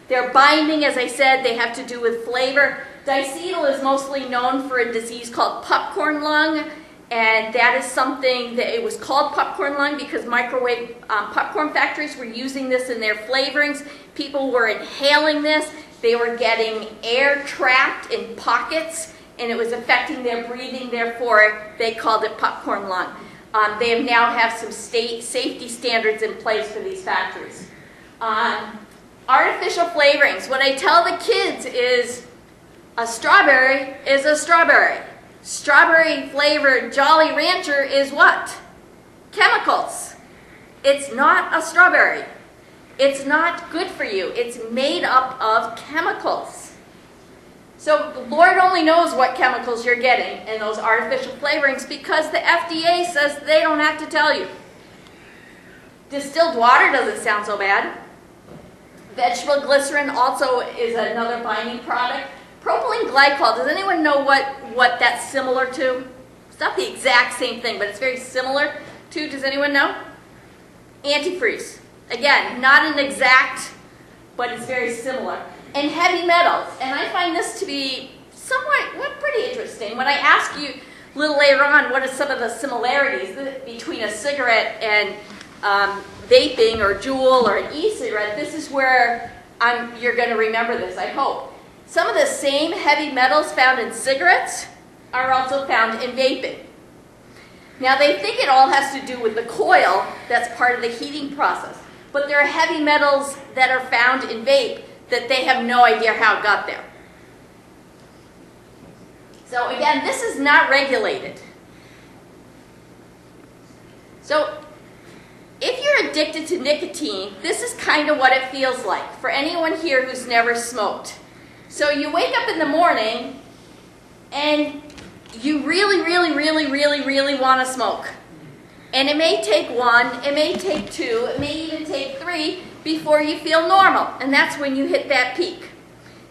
S20: They're binding, as I said, they have to do with flavor. Diacetyl is mostly known for a disease called popcorn lung, and that is something that it was called popcorn lung because microwave popcorn factories were using this in their flavorings. People were inhaling this. They were getting air trapped in pockets, and it was affecting their breathing. Therefore, they called it popcorn lung. They now have some state safety standards in place for these factories. Artificial flavorings. What I tell the kids is a strawberry is a strawberry. Strawberry flavored Jolly Rancher is what? Chemicals. It's not a strawberry. It's not good for you. It's made up of chemicals. So the Lord only knows what chemicals you're getting in those artificial flavorings because the FDA says they don't have to tell you. Distilled water doesn't sound so bad. Vegetable glycerin also is another binding product. Propylene glycol, does anyone know what that's similar to? It's not the exact same thing, but it's very similar to. Does anyone know? Antifreeze. Again, not an exact, but it's very similar. And heavy metals. And I find this to be somewhat pretty interesting. When I ask you a little later on what are some of the similarities between a cigarette and vaping or Juul or an e-cigarette, this is where you're going to remember this, I hope. Some of the same heavy metals found in cigarettes are also found in vaping. Now they think it all has to do with the coil that's part of the heating process, but there are heavy metals that are found in vape that they have no idea how it got there. So again, this is not regulated. So if you're addicted to nicotine, this is kind of what it feels like for anyone here who's never smoked. So you wake up in the morning and you really want to smoke. And it may take one, it may take two, it may even take three before you feel normal. And that's when you hit that peak.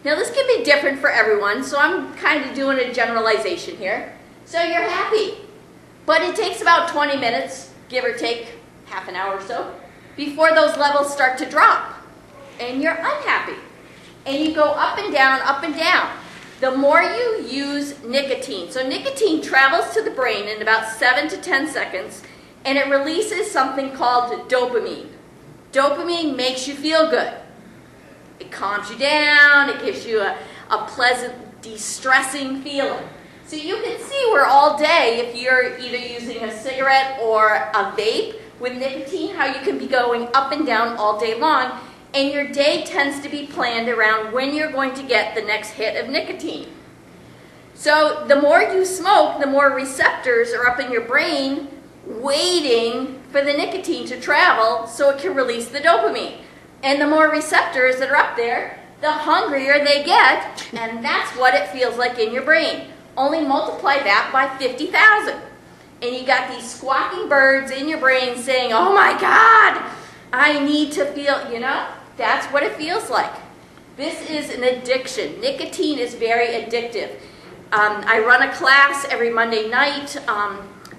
S20: Now this can be different for everyone, so I'm kind of doing a generalization here. So you're happy, but it takes about 20 minutes, give or take half an hour or so, before those levels start to drop. And you're unhappy. And you go up and down, up and down. The more you use nicotine, so nicotine travels to the brain in about 7 to 10 seconds, and it releases something called dopamine. Dopamine makes you feel good. It calms you down, it gives you a pleasant, de-stressing feeling. So you can see where all day, if you're either using a cigarette or a vape with nicotine, how you can be going up and down all day long, and your day tends to be planned around when you're going to get the next hit of nicotine. So the more you smoke, the more receptors are up in your brain waiting for the nicotine to travel so it can release the dopamine. And the more receptors that are up there, the hungrier they get, and that's what it feels like in your brain. Only multiply that by 50,000. And you got these squawking birds in your brain saying, oh my God, I need to feel, you know, that's what it feels like. This is an addiction. Nicotine is very addictive. I run a class every Monday night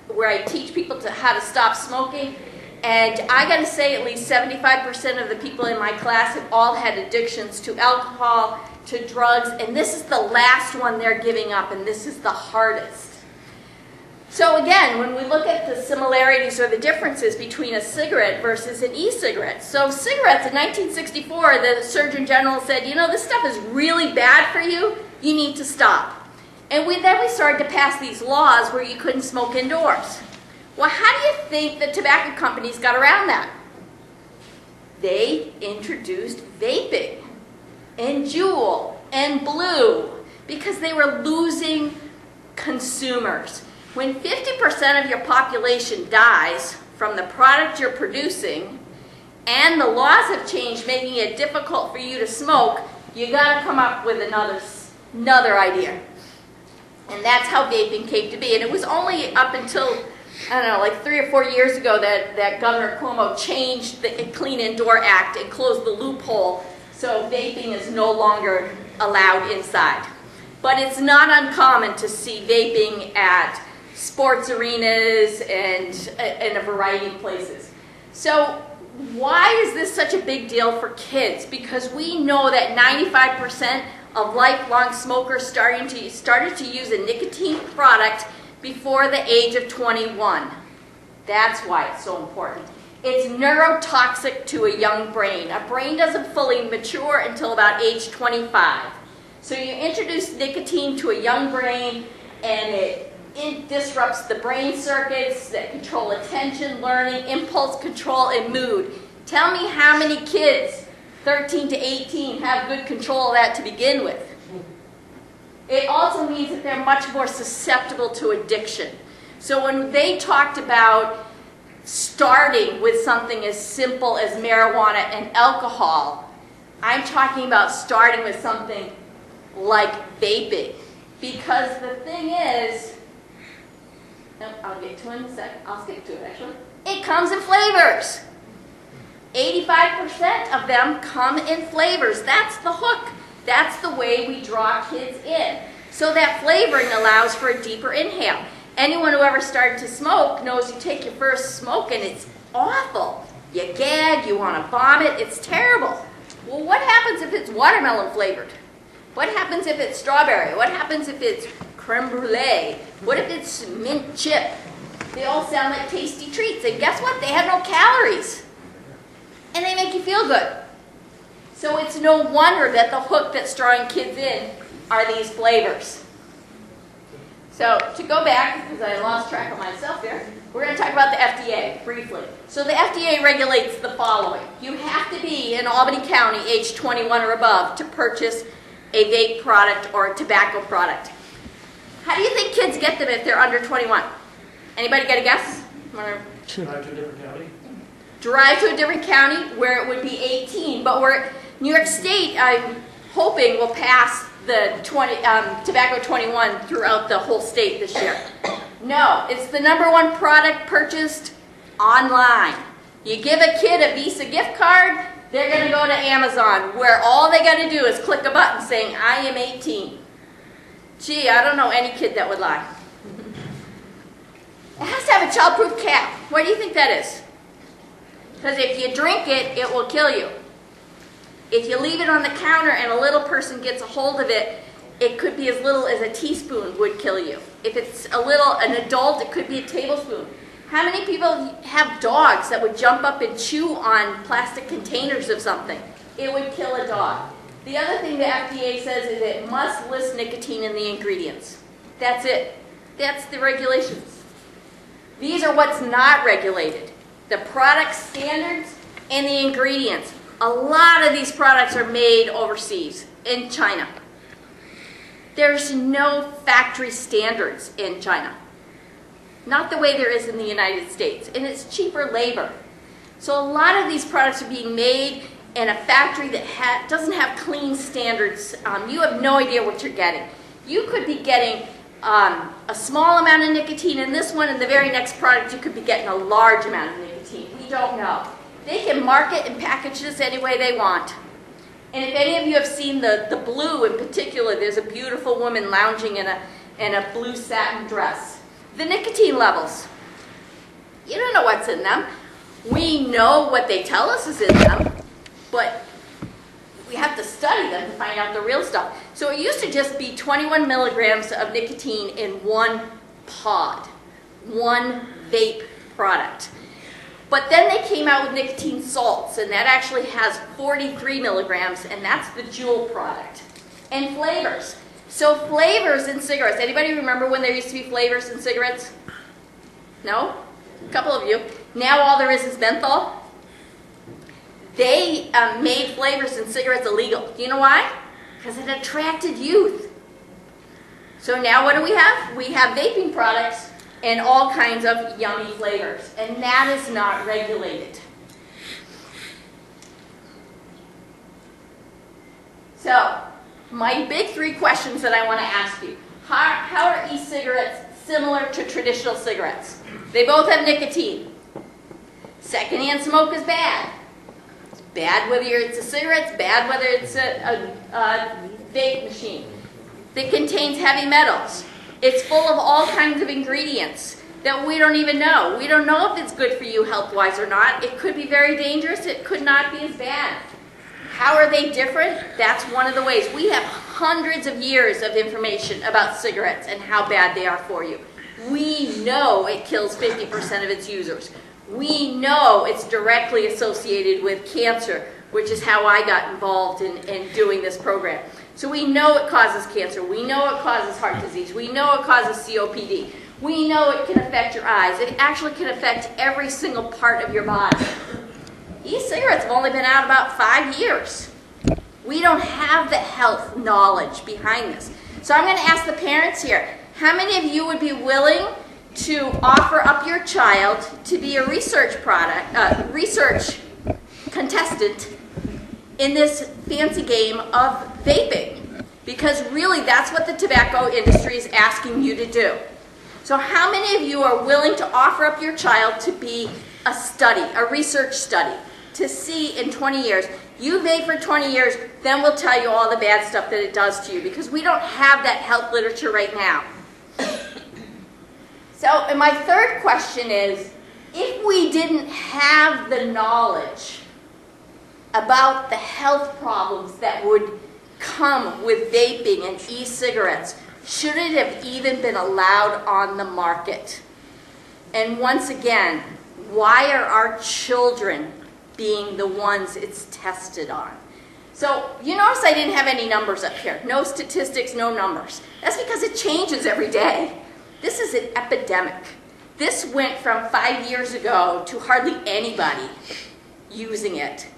S20: where I teach people how to stop smoking. And I got to say at least 75% of the people in my class have all had addictions to alcohol, to drugs, and this is the last one they're giving up, and this is the hardest. So again, when we look at the similarities or the differences between a cigarette versus an e-cigarette. So cigarettes in 1964, the Surgeon General said, you know, this stuff is really bad for you, you need to stop. And then we started to pass these laws where you couldn't smoke indoors. Well, how do you think the tobacco companies got around that? They introduced vaping and Juul and Blue because they were losing consumers. When 50% of your population dies from the product you're producing and the laws have changed making it difficult for you to smoke, you got to come up with another idea. And that's how vaping came to be. And it was only up until, I don't know, like 3 or 4 years ago that Governor Cuomo changed the Clean Indoor Act and closed the loophole so vaping is no longer allowed inside. But it's not uncommon to see vaping at sports arenas and in a variety of places. So why is this such a big deal for kids? Because we know that 95% of lifelong smokers started to use a nicotine product before the age of 21. That's why it's so important. It's neurotoxic to a young brain. A brain doesn't fully mature until about age 25. So you introduce nicotine to a young brain and it disrupts the brain circuits that control attention, learning, impulse control, and mood. Tell me how many kids, 13 to 18, have good control of that to begin with. It also means that they're much more susceptible to addiction. So when they talked about starting with something as simple as marijuana and alcohol, I'm talking about starting with something like vaping. Because the thing is, I'll get to it in a second. I'll skip to it actually. It comes in flavors. 85% of them come in flavors. That's the hook. That's the way we draw kids in. So that flavoring allows for a deeper inhale. Anyone who ever started to smoke knows you take your first smoke and it's awful. You gag, you want to vomit, it's terrible. Well, what happens if it's watermelon flavored? What happens if it's strawberry? What happens if it's creme brulee? What if it's mint chip? They all sound like tasty treats, and guess what? They have no calories. And they make you feel good. So it's no wonder that the hook that's drawing kids in are these flavors. So to go back, because I lost track of myself there, we're going to talk about the FDA briefly. So the FDA regulates the following. You have to be in Albany County age 21 or above to purchase a vape product or a tobacco product. How do you think kids get them if they're under 21? Anybody got a guess?
S3: Drive to a different county.
S20: Drive to a different county where it would be 18, but New York State, I'm hoping, will pass the tobacco 21 throughout the whole state this year. No, it's the #1 product purchased online. You give a kid a Visa gift card, they're going to go to Amazon, where all they got to do is click a button saying, I am 18. Gee, I don't know any kid that would lie. It has to have a childproof cap. Why do you think that is? Because if you drink it, it will kill you. If you leave it on the counter and a little person gets a hold of it, it could be as little as a teaspoon would kill you. If it's an adult, it could be a tablespoon. How many people have dogs that would jump up and chew on plastic containers of something? It would kill a dog. The other thing the FDA says is it must list nicotine in the ingredients. That's it. That's the regulations. These are what's not regulated. The product standards and the ingredients. A lot of these products are made overseas, in China. There's no factory standards in China. Not the way there is in the United States. And it's cheaper labor. So a lot of these products are being made in a factory that doesn't have clean standards. You have no idea what you're getting. You could be getting a small amount of nicotine in this one, and the very next product you could be getting a large amount of nicotine. We don't know. They can market and package this any way they want. And if any of you have seen the blue in particular, there's a beautiful woman lounging in a blue satin dress. The nicotine levels. You don't know what's in them. We know what they tell us is in them, but we have to study them to find out the real stuff. So it used to just be 21 milligrams of nicotine in one pod, one vape product. But then they came out with nicotine salts, and that actually has 43 milligrams, and that's the Juul product. And flavors. So flavors in cigarettes. Anybody remember when there used to be flavors in cigarettes? No? A couple of you. Now all there is menthol. They made flavors in cigarettes illegal. Do you know why? Because it attracted youth. So now what do we have? We have vaping products and all kinds of yummy flavors. And that is not regulated. So, my big 3 questions that I want to ask you. How are e-cigarettes similar to traditional cigarettes? They both have nicotine. Secondhand smoke is bad. It's bad whether it's a cigarette, it's bad whether it's a vape machine. It contains heavy metals. It's full of all kinds of ingredients that we don't even know. We don't know if it's good for you health-wise or not. It could be very dangerous. It could not be as bad. How are they different? That's one of the ways. We have hundreds of years of information about cigarettes and how bad they are for you. We know it kills 50% of its users. We know it's directly associated with cancer, which is how I got involved in doing this program. So we know it causes cancer. We know it causes heart disease. We know it causes COPD. We know it can affect your eyes. It actually can affect every single part of your body. E-cigarettes have only been out about 5 years. We don't have the health knowledge behind this. So I'm going to ask the parents here, how many of you would be willing to offer up your child to be a research contestant in this fancy game of vaping? Because really that's what the tobacco industry is asking you to do. So how many of you are willing to offer up your child to be a study, a research study, to see in 20 years, you vape for 20 years, then we'll tell you all the bad stuff that it does to you, because we don't have that health literature right now. So, and my third question is, if we didn't have the knowledge about the health problems that would come with vaping and e-cigarettes, should it have even been allowed on the market? And once again, why are our children being the ones it's tested on? So you notice I didn't have any numbers up here. No statistics, no numbers. That's because it changes every day. This is an epidemic. This went from 5 years ago to hardly anybody using it,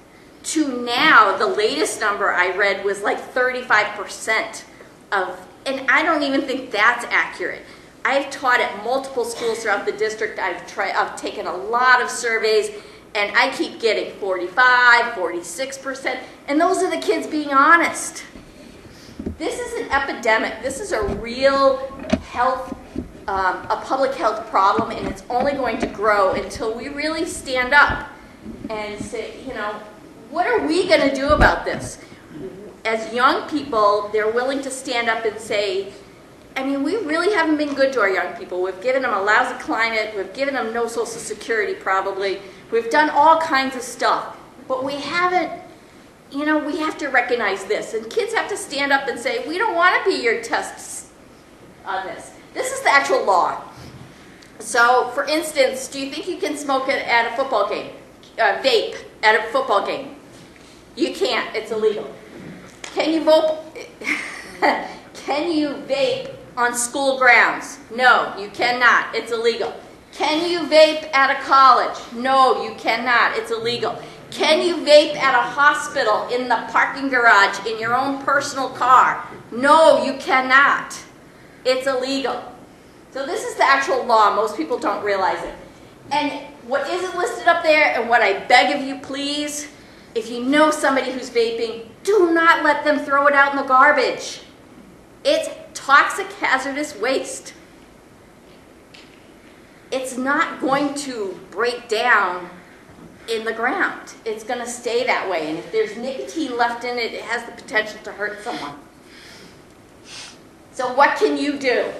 S20: to now, the latest number I read was like 35% of, and I don't even think that's accurate. I've taught at multiple schools throughout the district. I've taken a lot of surveys, and I keep getting 45, 46%, and those are the kids being honest. This is an epidemic. This is a real health, a public health problem, and it's only going to grow until we really stand up and say, you know, what are we going to do about this? As young people, they're willing to stand up and say, I mean, we really haven't been good to our young people. We've given them a lousy climate. We've given them no Social Security, probably. We've done all kinds of stuff. But we haven't, you know, we have to recognize this. And kids have to stand up and say, we don't want to be your tests on this. This is the actual law. So, for instance, do you think you can smoke it at a football game? Vape at a football game? You can't. It's illegal. Can you vote? Can you vape on school grounds? No, you cannot. It's illegal. Can you vape at a college? No, you cannot. It's illegal. Can you vape at a hospital, in the parking garage, in your own personal car? No, you cannot. It's illegal. So this is the actual law. Most people don't realize it. And what isn't listed up there, and what I beg of you, please, if you know somebody who's vaping, do not let them throw it out in the garbage. It's toxic, hazardous waste. It's not going to break down in the ground. It's going to stay that way. And if there's nicotine left in it, it has the potential to hurt someone. So what can you do?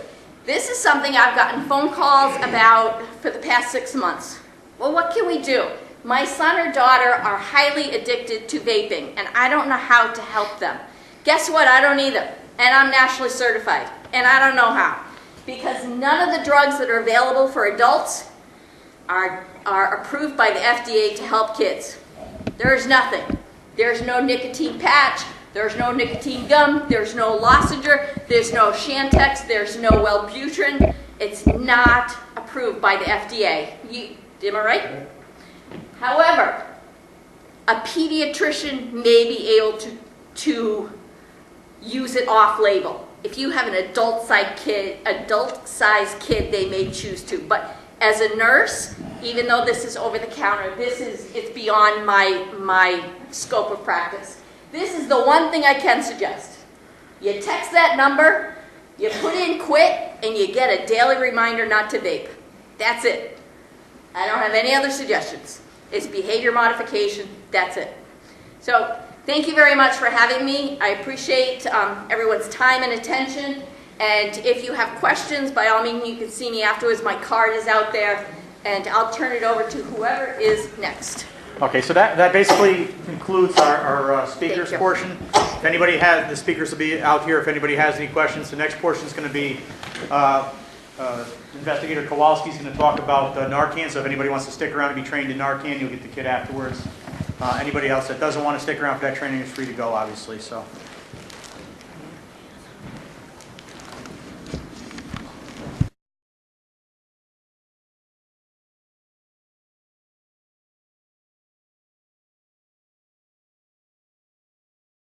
S20: This is something I've gotten phone calls about for the past 6 months. Well, what can we do? My son or daughter are highly addicted to vaping, and I don't know how to help them. Guess what? I don't either. And I'm nationally certified, and I don't know how. Because none of the drugs that are available for adults are approved by the FDA to help kids. There's nothing. There's no nicotine patch. There's no nicotine gum. There's no lozenger. There's no Chantix. There's no Wellbutrin. It's not approved by the FDA. Am I right? However, a pediatrician may be able to use it off-label. If you have an adult-sized kid, they may choose to. But as a nurse, even though this is over-the-counter, it's beyond my scope of practice. This is the one thing I can suggest. You text that number, you put in quit, and you get a daily reminder not to vape. That's it. I don't have any other suggestions. It's behavior modification. That's it. So thank you very much for having me. I appreciate everyone's time and attention. And if you have questions, by all means, you can see me afterwards. My card is out there. And I'll turn it over to whoever is next.
S19: Okay, so that basically concludes our speakers portion. If anybody has, the speakers will be out here if anybody has any questions. The next portion is going to be Investigator Kowalski is going to talk about Narcan, so if anybody wants to stick around and be trained in Narcan, you'll get the kit afterwards. Anybody else that doesn't want to stick around for that training is free to go, obviously. So